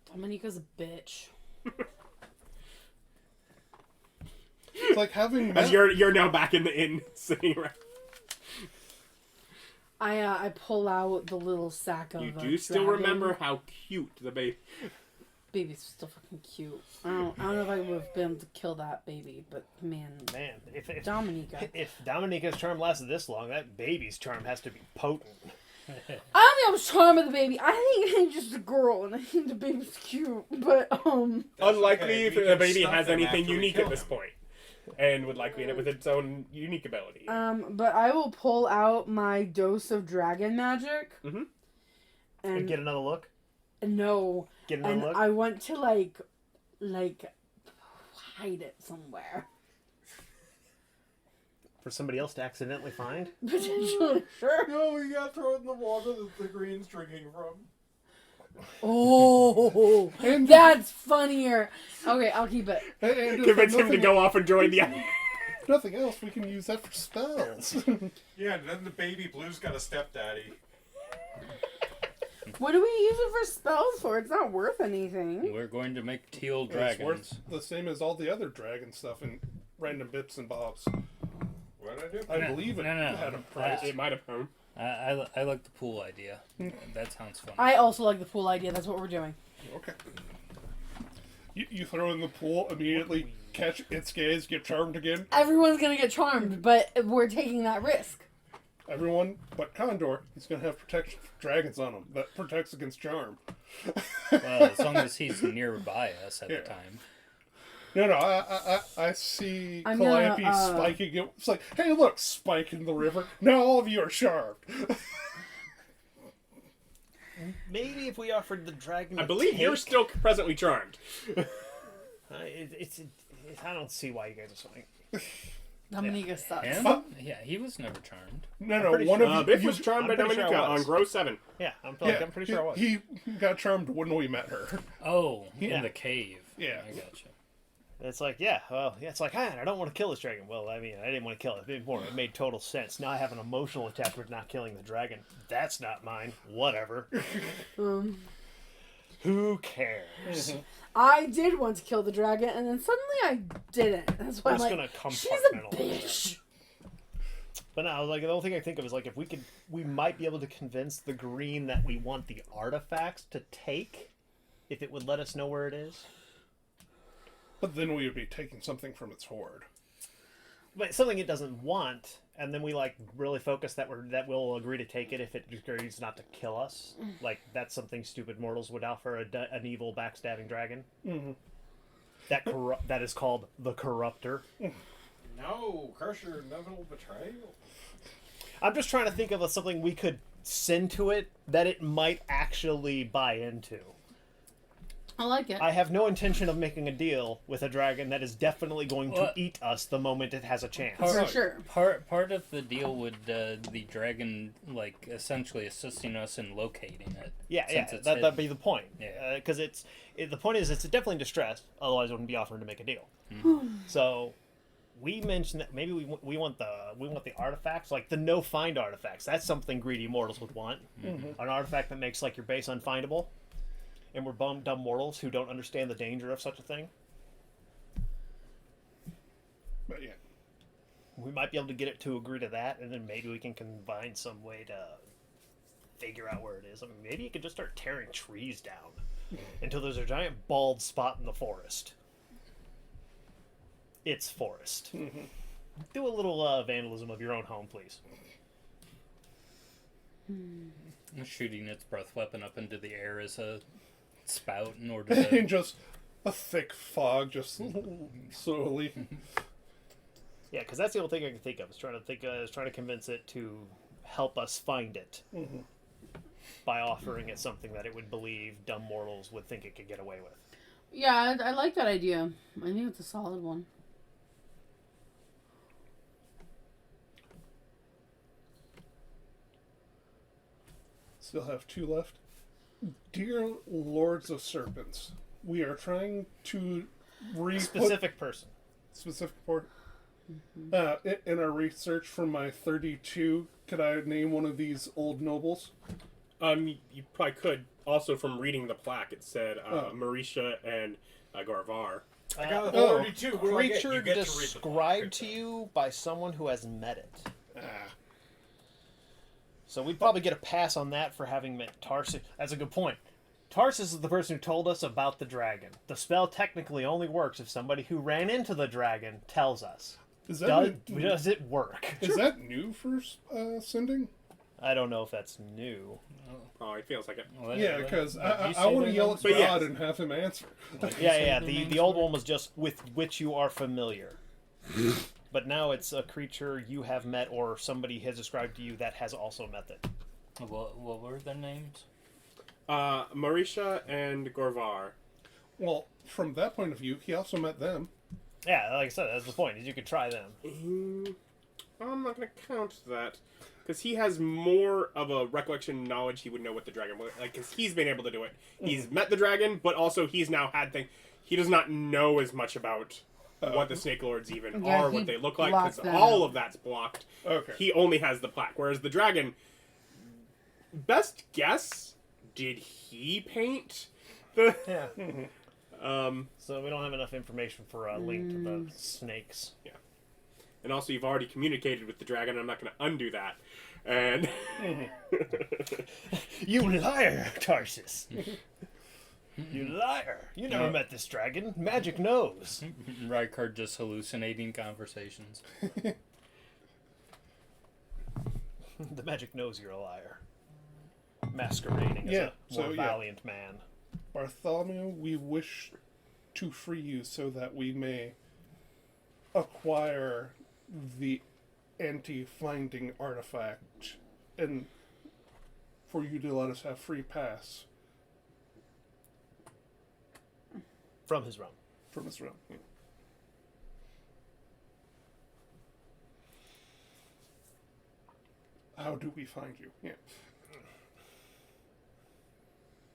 Dominica's a bitch. It's like having As you're now back in the inn, sitting around. I pull out the little sack of. You do still dragon. remember how cute the baby. Baby's still fucking cute. I don't know if I would have been able to kill that baby, but man, if Dominica. If Dominica's charm lasted this long, that baby's charm has to be potent. I don't think I was charmed with the baby. I think I'm just a girl, and I think the baby's cute. But Unlikely okay. if We the can baby stop has them anything after we unique kill at this him. point, and would likely end it with its own unique ability. but I will pull out my dose of dragon magic. Mhm. And get another look. No, Get another and look. I want to like hide it somewhere. For somebody else to accidentally find. Potentially, sure. No, you gotta throw it in the water that the green's drinking from. Oh, that's funnier. Okay, I'll keep it. And if Convince him to nothing- go off and join the. Nothing else, we can use that for spells. Yeah, and then the baby blue's got a stepdaddy. What do we use it for spells for? It's not worth anything. We're going to make teal It's dragons. worth the same as all the other dragon stuff and random bits and bobs. What did I do? I believe it no. had a price. It might have come. I like the pool idea. That sounds fun. I also like the pool idea. That's what we're doing. Okay. You throw in the pool, immediately catch its gaze, get charmed again. Everyone's gonna get charmed, but we're taking that risk. Everyone but Condor, he's going to have protection for dragons on him. That protects against charm. Well, as long as he's nearby us at the time. No, I see I'm Calliope gonna, spiking it. It's like, hey, look, spike in the river. Now all of you are charmed. Maybe if we offered the dragon, I believe you're still presently charmed. I don't see why you guys are saying. Dominica sucks. Him? Huh? Yeah, he was never charmed. No, pretty one sure- of you... Biff you- was charmed by I'm pretty sure Dominica I was. on Grow 7. Yeah, I'm yeah, pretty sure I was. He got charmed when we met her. Oh, Yeah. in the cave. Yeah. I gotcha. It's like, it's like, I don't want to kill this dragon. Well, I mean, I didn't want to kill it before. It made total sense. Now I have an emotional attachment to not killing the dragon. That's not mine. Whatever. Who cares? I did want to kill the dragon, and then suddenly I didn't. That's why I'm I'm just like, gonna she's a compartmentalize bitch. But no, like the only thing I think of is like if we might be able to convince the green that we want the artifacts to take, if it would let us know where it is. But then we would be taking something from its hoard. But something it doesn't want, and then we like really focus that we'll agree to take it if it agrees not to kill us. Like that's something stupid mortals would offer an evil backstabbing dragon. Mm-hmm. That is called the Corruptor. No, curse your inevitable betrayal. I'm just trying to think of something we could send to it that it might actually buy into. I like it. I have no intention of making a deal with a dragon that is definitely going to Well- eat us the moment it has a chance. For sure. Part of the deal would the dragon like essentially assisting us in locating it. Yeah, since it's that'd hidden. be the point. Yeah. Because the point is it's definitely distressed. Otherwise, it wouldn't be offering to make a deal. So we mentioned that maybe we want the artifacts, like the no find artifacts. That's something greedy mortals would want. An artifact that makes like your base unfindable. And we're dumb mortals who don't understand the danger of such a thing. But yeah. We might be able to get it to agree to that, and then maybe we can combine some way to figure out where it is. I mean, maybe you could just start tearing trees down until there's a giant bald spot in the forest. It's forest. Do a little vandalism of your own home, please. Shooting its breath weapon up into the air as a spout in order to. And just a thick fog, just slowly. Yeah, because that's the only thing I can think of. Is trying to convince it to help us find it by offering it something that it would believe dumb mortals would think it could get away with. Yeah, I like that idea. I think it's a solid one. Still have 2 left. Dear Lords of Serpents, we are trying to Specific person. specific port. In our research for my 32, could I name one of these old nobles? You probably could. Also, from reading the plaque, it said Oh. Marisha and Garvar. I got a Oh. 32. What do I get? Creature You get to read the described plaque. to you by someone who has met it. Ah, So we'd probably get a pass on that for having met Tarsus. That's a good point. Tarsus is the person who told us about the dragon. The spell technically only works if somebody who ran into the dragon tells us. is that Does it work? is that new for sending? I don't know if that's new. Oh, it feels like it. Yeah, because Did I you say want to their yell names? at But yes. God and have him answer. Yeah. their The names old were? one was just with which you are familiar. But now it's a creature you have met or somebody has described to you that has also met it. What were their names? Marisha and Garvar. Well, from that point of view, he also met them. Yeah, like I said, that's the point. Is you could try them. I'm not going to count that. Because he has more of a recollection knowledge, he would know what the dragon was. Like, because he's been able to do it. He's met the dragon, but also he's now had things. He does not know as much about what the Snake Lords even Yeah, are, he what they look like, blocked because that all out. of that's blocked. Okay. He only has the plaque. Whereas the dragon, best guess, did he paint the? Yeah. So we don't have enough information for a link to the snakes. Yeah. And also, you've already communicated with the dragon. I'm not going to undo that. And You liar, Tarsus. You liar. You never met this dragon. Magic knows. Ryker just hallucinating conversations. The magic knows you're a liar. Masquerading as a more valiant man. Bartholomew, we wish to free you so that we may acquire the anti-finding artifact and for you to let us have free pass From his realm. from this realm. Yeah. How do we find you? Yeah.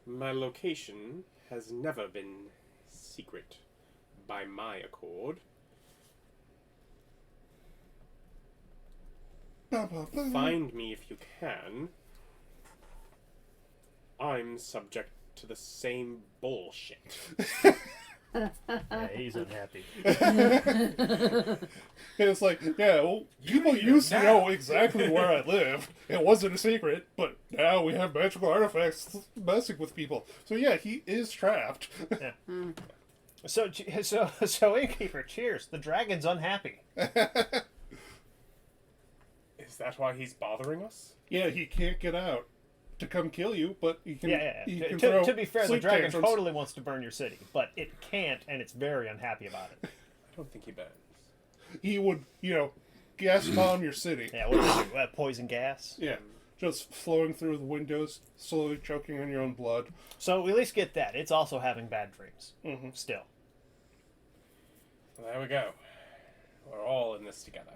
my location has never been secret by my accord. Find me if you can. I'm subject to the same bullshit. Yeah, he's unhappy. And it's like, yeah, well, people used to know exactly where I lived. It wasn't a secret, but now we have magical artifacts messing with people. So yeah, he is trapped. Yeah. So innkeeper, cheers. The dragon's unhappy. Is that why he's bothering us? Yeah, he can't get out to come kill you, but he can. Yeah. He can To be fair, the sleep dragon tantrums. totally wants to burn your city, but it can't, and it's very unhappy about it. I don't think he burns. He would, gas bomb your city. Yeah, what does it do? Poison gas? Yeah, just flowing through the windows, slowly choking on your own blood. So we at least get that. It's also having bad dreams. Mm-hmm. Still. Well, there we go. We're all in this together.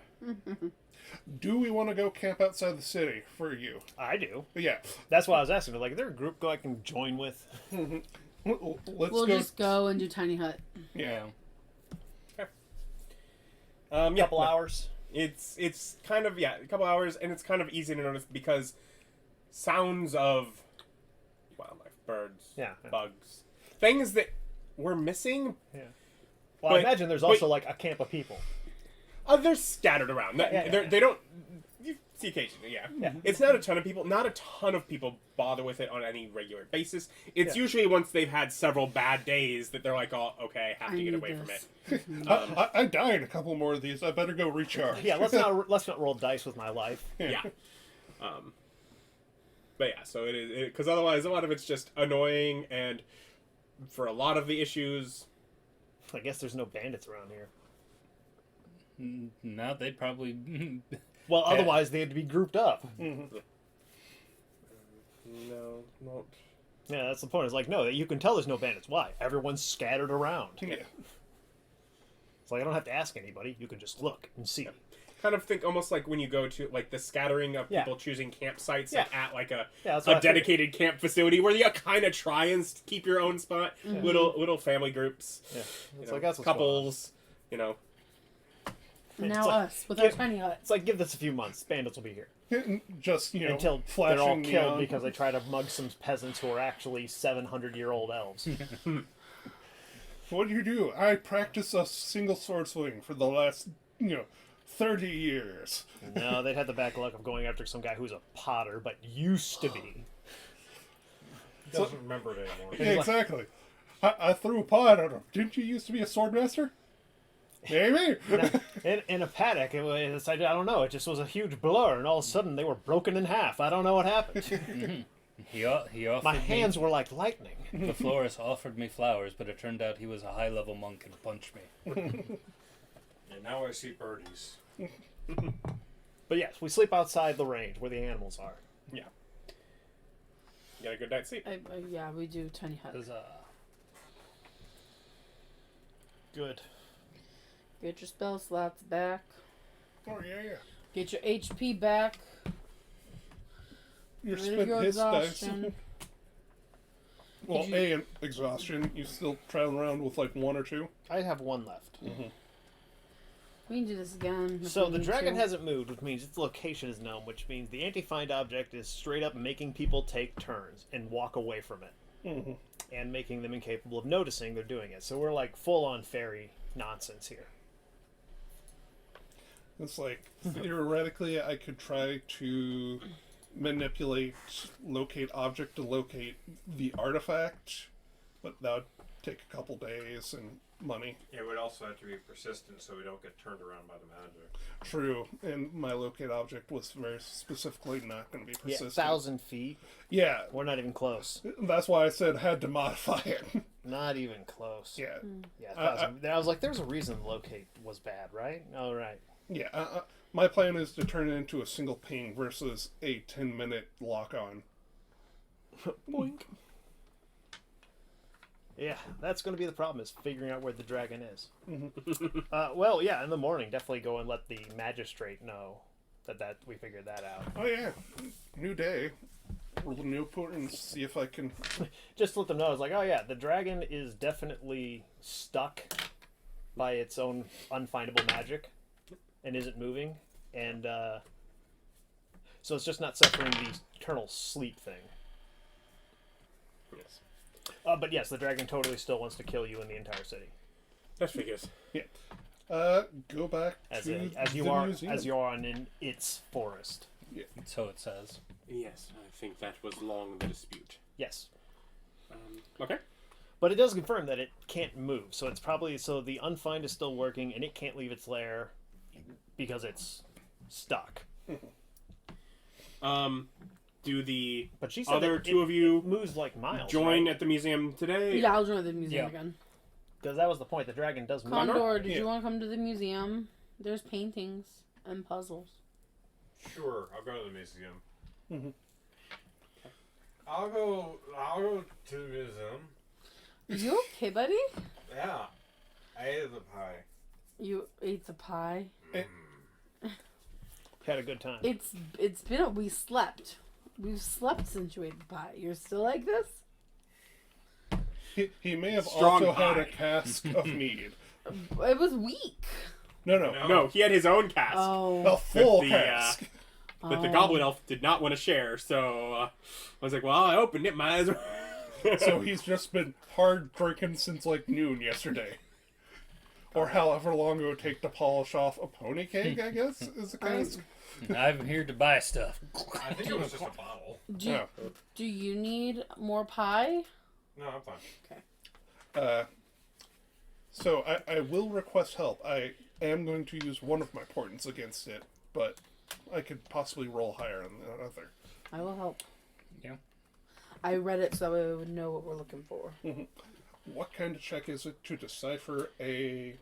Do we want to go camp outside the city for you? I do. Yeah. That's why I was asking. Like, is there a group I can join with? Let's We'll go. just go and do tiny hut. Yeah. A couple hours. It's kind of, a couple hours, and it's kind of easy to notice because sounds of wildlife, birds, bugs, things that we're missing. Yeah. Well, I imagine there's also like a camp of people. They're scattered around. Yeah. They don't. You see occasionally, yeah. It's not a ton of people. Not a ton of people bother with it on any regular basis. It's usually once they've had several bad days that they're like, "Oh, okay, I have to get away from it." I died a couple more of these. I better go recharge. Yeah, let's not roll dice with my life. Yeah. But yeah, so it is because otherwise a lot of it's just annoying, and for a lot of the issues, I guess there's no bandits around here. No, they'd probably. Well, otherwise they'd be grouped up. Mm-hmm. no, not. Yeah, that's the point. It's like, no, you can tell there's no bandits. Why? Everyone's scattered around. Yeah. It's like I don't have to ask anybody. You can just look and see. Kind of think almost like when you go to like the scattering of people choosing campsites like, at like a dedicated camp facility where you kind of try and keep your own spot. Little family groups. Yeah, it's like that's what's couples. Now like, us with our tiny hut. It's like give this a few months. Bandits will be here. Just until flashing they're all killed neon. because they try to mug some peasants who are actually 700-year-old elves. What do? I practice a single sword swing for the last 30 years. No, they'd had the bad luck of going after some guy who's a potter, but used to be. Doesn't remember it anymore. Yeah, exactly. I threw a pot at him. Didn't you used to be a swordmaster? Maybe. In a paddock, it was, I don't know, it just was a huge blur, and all of a sudden they were broken in half. I don't know what happened. He offered My hands were like lightning. The florist offered me flowers, but it turned out he was a high-level monk and punched me. And now I see birdies. But yes, we sleep outside the range where the animals are. Yeah. You got a good night's sleep. Yeah, we do tiny hut. Good. Get your spell slots back. Oh, yeah. Get your HP back. You're Rid of spent your his dice. exhaustion. Well, exhaustion. You still travel around with like one or two? I have one left. We can do this again. if So we the need dragon to. hasn't moved, which means its location is known, which means the anti-find object is straight up making people take turns and walk away from it. Mhm. And making them incapable of noticing they're doing it. So we're like full-on fairy nonsense here. It's like, theoretically, I could try to manipulate locate object to locate the artifact, but that would take a couple days and money. It would also have to be persistent so we don't get turned around by the magic. True, and my locate object was very specifically not going to be Yeah, persistent. 1,000 feet. Yeah, We're not even close. that's why I said had to modify it. Not even close. Yeah, Yeah, 1,000. I was like, there's a reason locate was bad, right? All right. yeah. My plan is to turn it into a single ping versus a 10-minute lock-on. Boink. Yeah, that's going to be the problem, is figuring out where the dragon is. Well, yeah, in the morning, definitely go and let the magistrate know that we figured that out. Oh yeah, new day. Roll a new put and see if I can. Just to let them know, it's like, oh yeah, the dragon is definitely stuck by its own unfindable magic and isn't moving. And so it's just not suffering the eternal sleep thing. Yes. But yes, the dragon totally still wants to kill you in the entire city. That figures. Go back As to you the are museum. as you are in its forest. So it says. Yes, I think that was long the dispute. Yes. Okay. But it does confirm that it can't move, so it's probably the unfind is still working, and it can't leave its lair because it's stuck. Do the But she said other it, two of you it moves like miles. join right? at the museum today? Yeah, I'll join the museum Yeah. again. Because that was the point. The dragon does move. Condor, did Yeah. you want to come to the museum? There's paintings and puzzles. Sure, I'll go to the museum. Mhm. I'll go to the museum. Are you okay, buddy? Yeah. I ate the pie. You ate the pie. Had a good time. It's been we slept. We've slept since you ate the pie. You're still like this? He may have Strong also had a pie. cask of mead. It was weak. No. No, he had his own cask. Oh. A full the, cask. But the goblin elf did not want to share, so I was like, well, I opened it, might as well. So he's just been hard drinking since like noon yesterday. Or however long it would take to polish off a pony cake, I guess, is a cask. I'm here to buy stuff. I think it was just a bottle. Do you need more pie? No, I'm fine. So I will request help. I am going to use one of my portents against it, but I could possibly roll higher on the other. I will help. Yeah. I read it so I would know what we're looking for. What kind of check is it to decipher a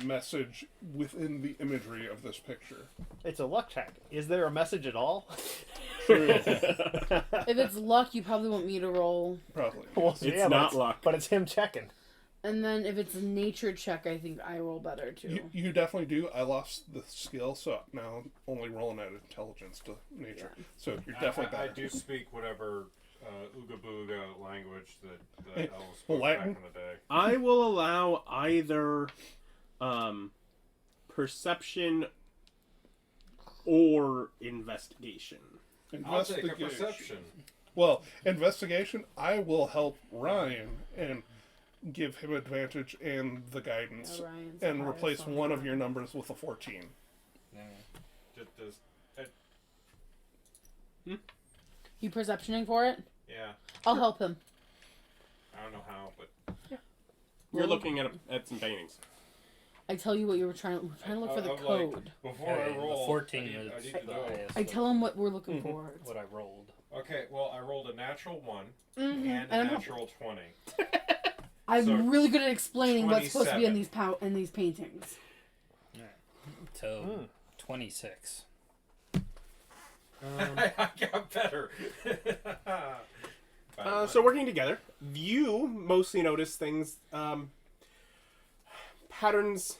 message within the imagery of this picture? It's a luck check. Is there a message at all? If it's luck, you probably want me to roll. Probably. Well, It's not luck. But it's him checking. And then if it's a nature check, I think I roll better too. You definitely do. I lost the skill, so now I'm only rolling at intelligence to nature. Yeah. So you're definitely I better. do speak whatever Ooga Booga language that Hey, elves spoke Latin? back in the day. I will allow either perception or investigation. I'll take a perception. Well, investigation, I will help Ryan and give him advantage and the guidance, Ryan's and the replace highest on one that. of your numbers with a 14. Just You perceptioning for it? yeah. I'll help him. I don't know how, but You're looking at some paintings. I tell you what you were trying to look for the I'm like, code. before I The roll, 14 I need is to the know. highest. I tell him what we're looking Mm-hmm. for. What I rolled. Okay, well, I rolled a natural 1 Mhm. and a And I'm- natural 20. I'm So, really good at explaining what's supposed to be in 27. these paintings. So 26. I got better. So working together, you mostly notice things, patterns.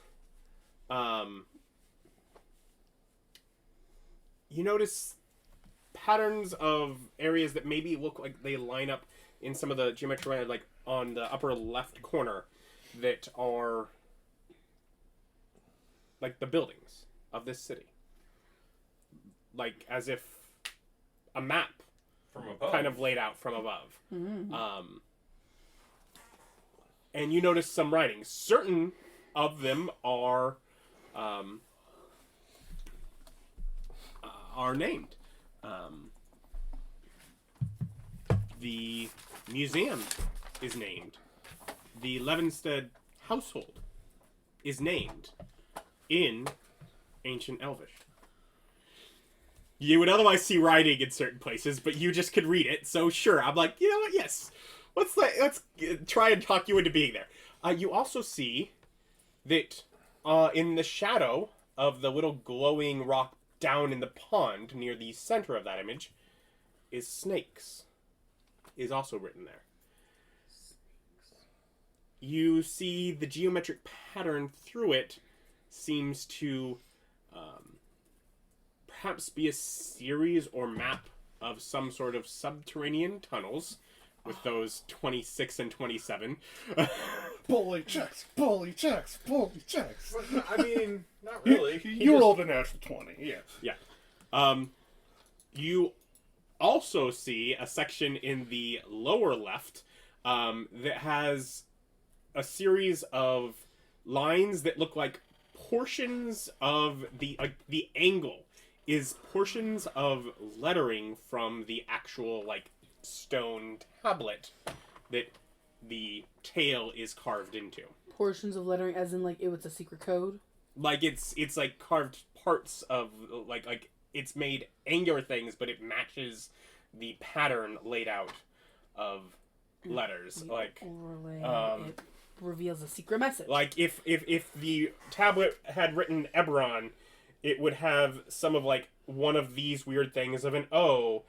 You notice patterns of areas that maybe look like they line up in some of the geometry, like on the upper left corner, that are like the buildings of this city, like as if a map From above. kind of laid out from above. And you notice some writings. Certain of them are named. The museum is named. The Levenstead household is named in Ancient Elvish. You would otherwise see writing in certain places, but you just could read it. So sure, I'm like, you know what? Yes, let's try and talk you into being there. You also see that in the shadow of the little glowing rock down in the pond near the center of that image is snakes. Is also written there. You see the geometric pattern through it seems to perhaps be a series or map of some sort of subterranean tunnels with those 26 and 27. Bully checks, bully checks, bully checks. I mean, not really. You rolled a natural 20, yeah. Yeah. You also see a section in the lower left that has a series of lines that look like portions of the angle is portions of lettering from the actual stone tablet that the tale is carved into. Portions of lettering, as in it was a secret code. It's like carved parts of like it's made angular things, but it matches the pattern laid out of letters. It reveals a secret message. Like if the tablet had written Eberron, it would have some of one of these weird things of an O,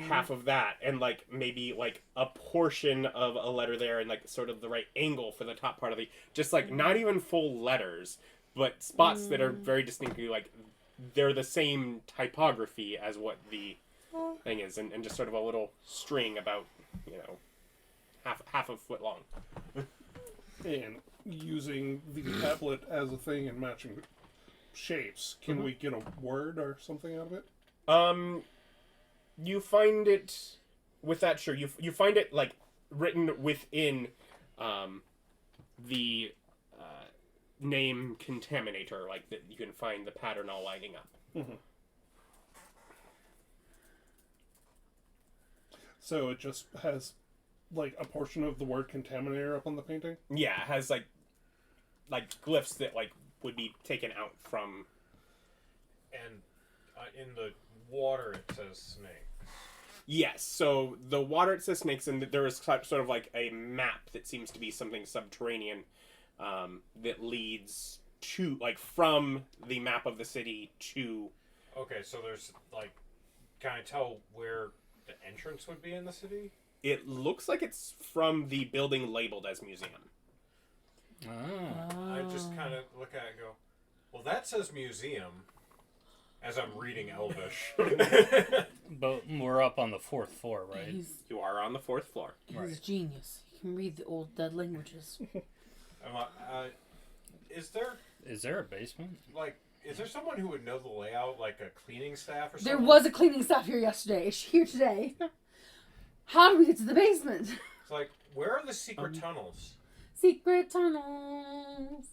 half of that, and maybe a portion of a letter there, and sort of the right angle for the top part of the just not even full letters, but spots that are very distinctly they're the same typography as what the thing is, and just sort of a little string about half a foot long. And using the tablet as a thing and matching shapes, can we get a word or something out of it? You find it with that, sure. You find it written within the name Contaminator, that you can find the pattern all lining up. Mm-hmm. So it just has a portion of the word Contaminator up on the painting? Yeah, it has glyphs that would be taken out from. And in the water it says snake. Yes, so the water it says snakes, and there is sort of a map that seems to be something subterranean that leads to from the map of the city to. Okay, so there's can I tell where the entrance would be in the city? It looks like it's from the building labeled as museum. I just kind of look at it and go, well, that says museum, as I'm reading Elvish. But we're up on the 4th floor, right? You are on the 4th floor. He's a genius. He can read the old dead languages. Is there a basement? Is there someone who would know the layout, like a cleaning staff or something? There was a cleaning staff here yesterday. Is she here today? How do we get to the basement? It's where are the secret tunnels? Secret tunnels.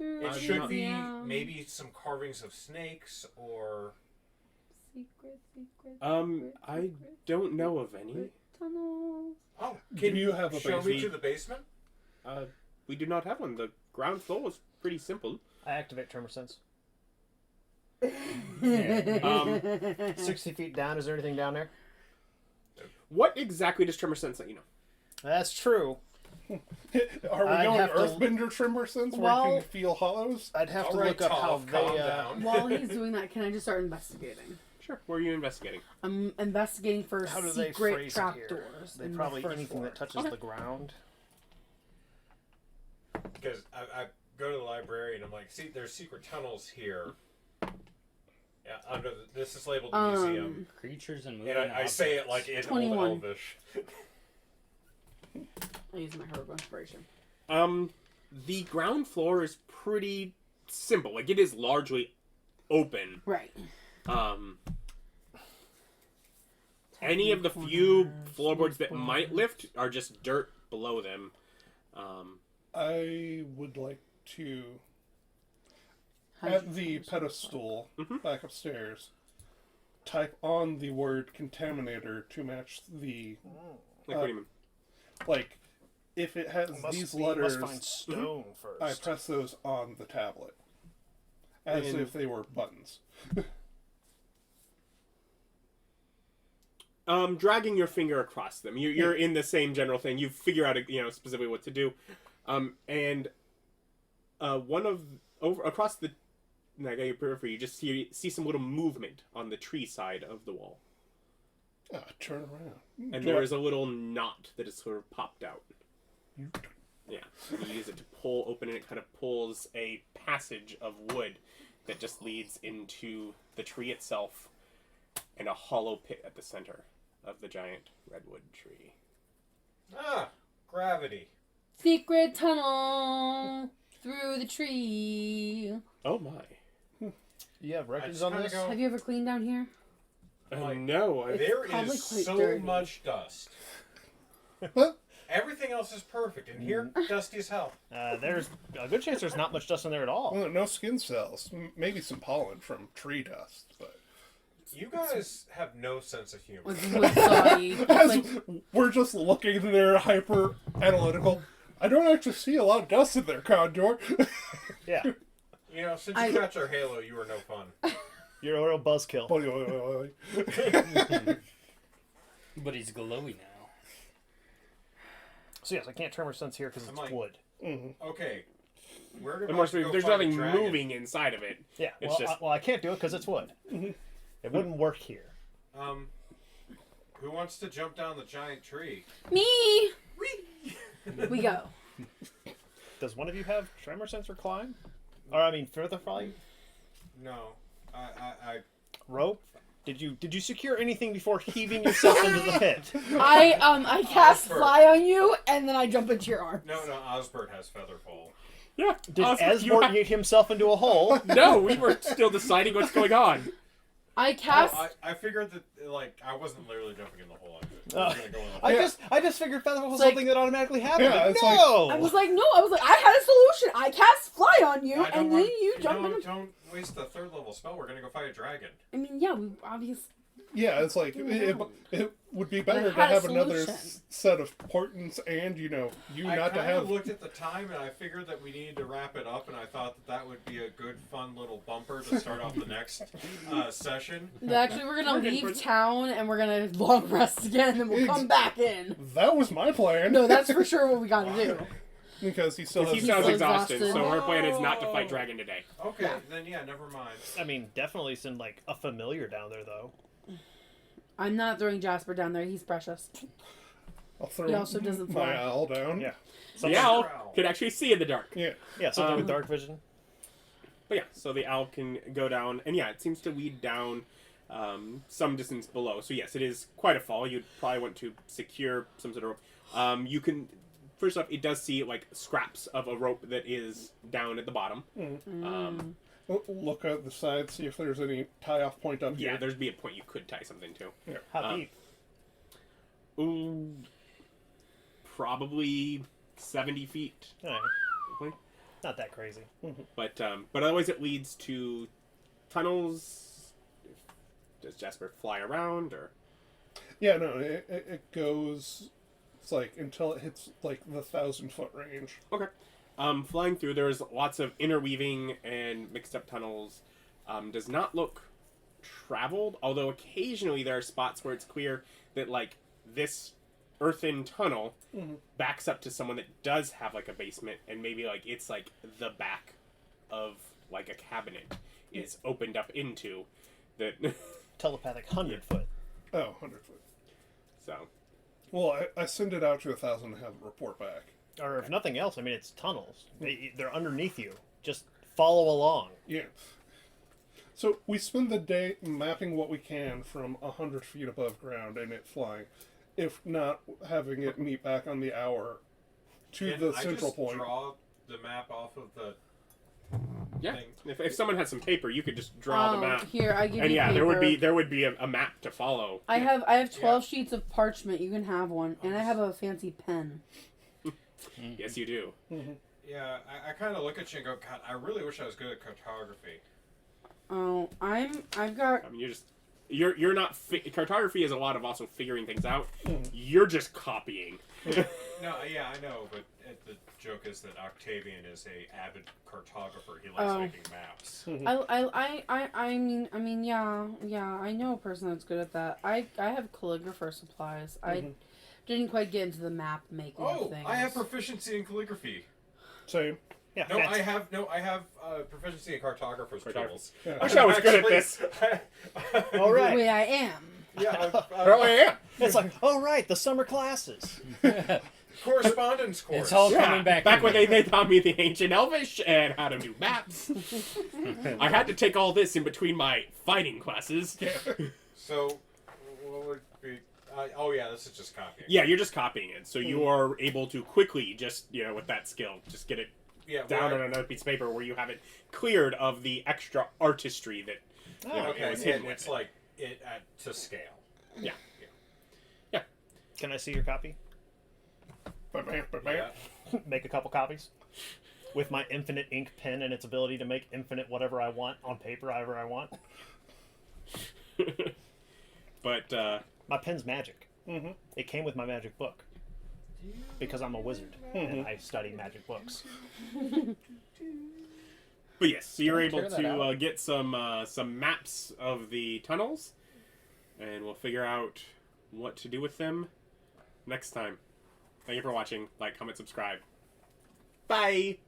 It should be maybe some carvings of snakes or. Secret. I don't know of any. Tunnels. Oh, Can you have a show me basement? to the basement? We do not have one. The ground floor was pretty simple. I activate Tremor Sense. 60 feet down, is there anything down there? What exactly does Tremor Sense let you know? That's true. Are we I'd going have to- Earthbender Tremor Sense where you Well- can feel hollows? I'd have to All right, look up how Toph, they... calm down. While he's doing that, can I just start investigating? Sure. Where are you investigating? I'm investigating for How do they secret phrase it here? trapdoors. They in probably the first anything floor. that touches the ground. Because I go to the library and I'm like, see, there's secret tunnels here. Yeah, this is labeled museum. Creatures and moving And I say it like in 21. Old Elvish. I use my heroic inspiration. the ground floor is pretty simple. Like, it is largely open. Right. Any of the few floorboards that might lift are just dirt below them. I would like to, at the pedestal back upstairs, type on the word contaminator to match the... Like, what do you mean? Like, if it has these letters, Must find stone first. I press those on the tablet. As if they were buttons. Dragging your finger across them. You're in the same general thing. You figure out, specifically what to do. And across the your periphery, you just see some little movement on the tree side of the wall. Turn around. And there is a little knot that is sort of popped out. Yeah. And you use it to pull open, and it kind of pulls a passage of wood that just leads into the tree itself and a hollow pit at the center of the giant redwood tree. Ah, gravity. Secret tunnel through the tree. Oh my. You have I records just on kinda this? go- Have you ever cleaned down here? No. There probably is quite so dirty. much dust. Everything else is perfect, and here, dusty as hell. There's a good chance there's not much dust in there at all. Well, no skin cells. Maybe some pollen from tree dust, but... You guys have no sense of humor. With wood soggy. As we're just looking, they're hyper analytical. I don't actually see a lot of dust in there, Condor. Yeah. Since you scratched our halo, you were no fun. You're a real buzzkill. But he's glowy now. So yes, I can't tremor sense here because it's wood. Okay. We're And about more to go there's fight a nothing dragon. moving inside of it. Yeah. It's Well, just- I can't do it because it's wood. It wouldn't work here. Who wants to jump down the giant tree? Me! We go. Does one of you have tremor sense or climb? Or I mean, further flight? No. I Rope? Did you secure anything before heaving yourself into the pit? I cast Osbert. fly on you, and then I jump into your arms. No, Osbert has featherfall. Yeah. Did Oscar, you Esbort get himself into a hole? No, we were still deciding what's going on. I cast. I figured that, I wasn't literally jumping in the hole. I Uh, was gonna go in the hole. I just figured featherfall was It's like- something that automatically happened. Yeah, Like, it's no! I was like, I had a solution. I cast fly on you, I don't and want- then you jump in. Don't waste the 3rd level spell. We're gonna go fight a dragon. I mean, yeah, we obviously. Yeah, it's like, it would be better to had a have another solution. set of portents and, you I not to kind have... of looked at the time, and I figured that we needed to wrap it up, and I thought that would be a good, fun little bumper to start off the next session. Actually, we're gonna leave town, and we're gonna long rest again, and then we'll come back in. That was my plan. No, that's for sure what we gotta do. Because he still He has... sounds so exhausted, exhausted. so her plan is not to fight dragon today. Okay, Yeah. then never mind. I mean, definitely some a familiar down there though. I'm not throwing Jasper down there. He's precious. I'll throw He also doesn't my fly. owl down. Yeah. The owl could actually see in the dark. Yeah. Yeah, something with dark vision. But yeah, so the owl can go down, and yeah, it seems to lead down some distance below. So yes, it is quite a fall. You'd probably want to secure some sort of rope. You can, first off, it does see scraps of a rope that is down at the bottom. Look at the side, see if there's any tie-off point up Yeah, here. there'd be a point you could tie something to. How deep? Ooh, probably 70 feet. Alright. Probably. Not that crazy. But otherwise it leads to tunnels. Does Jasper fly around, or? Yeah, no, it goes... It's until it hits, the 1,000-foot range. Okay. Flying through, there's lots of interweaving and mixed up tunnels. Does not look traveled, although occasionally there are spots where it's clear that, this earthen tunnel backs up to someone that does have, a basement, and maybe, it's, the back of, a cabinet is opened up into that. Telepathic 100-foot. Oh, 100-foot. So. Well, I send it out to 1,000 and have it report back. Or if nothing else, I mean, it's tunnels. They're underneath you. Just follow along. Yeah. So we spend the day mapping what we can from 100 feet above ground and it flying. If not, having it meet back on the hour to Can the I central just point. draw the map off of the Yeah. thing? If someone had some paper, you could just draw the map. Here, I give And you yeah, paper. there would be a map to follow. I have 12 sheets of parchment. You can have one, and I have a fancy pen. Yes, you do. Yeah, I kind of look at you and go, God, I really wish I was good at cartography. Oh, I've got. I mean, you're not cartography is a lot of also figuring things out. You're just copying. No, yeah, I know, but the joke is that Octavian is a avid cartographer. He likes making maps. I mean, yeah, I know a person that's good at that. I have calligrapher supplies. I didn't quite get into the map making of things. I have proficiency in calligraphy. Same. Yeah. No, I have proficiency in cartographer's tools. Yeah. I wish I was good at this. All right. Wait, I am. Yeah, Oh, yeah. It's like, oh right, the summer classes. correspondence course. It's all coming back. Back to when me. they taught me the ancient Elvish and how to do maps. I had to take all this in between my fighting classes. So, what would be? Oh yeah, this is just copying. Yeah, you're just copying it, so you are able to quickly just with that skill, just get it Yeah. down on another piece of paper where you have it cleared of the extra artistry that it Okay, was hidden with it's it. like it to scale. Yeah. Can I see your copy? Yeah. Make a couple copies. With my infinite ink pen and its ability to make infinite whatever I want on paper, however I want. But My pen's magic. It came with my magic book. Because I'm a wizard and I study magic books. But yes, so you're able Clear that to out. get some maps of the tunnels, and we'll figure out what to do with them next time. Thank you for watching. Like, comment, subscribe. Bye!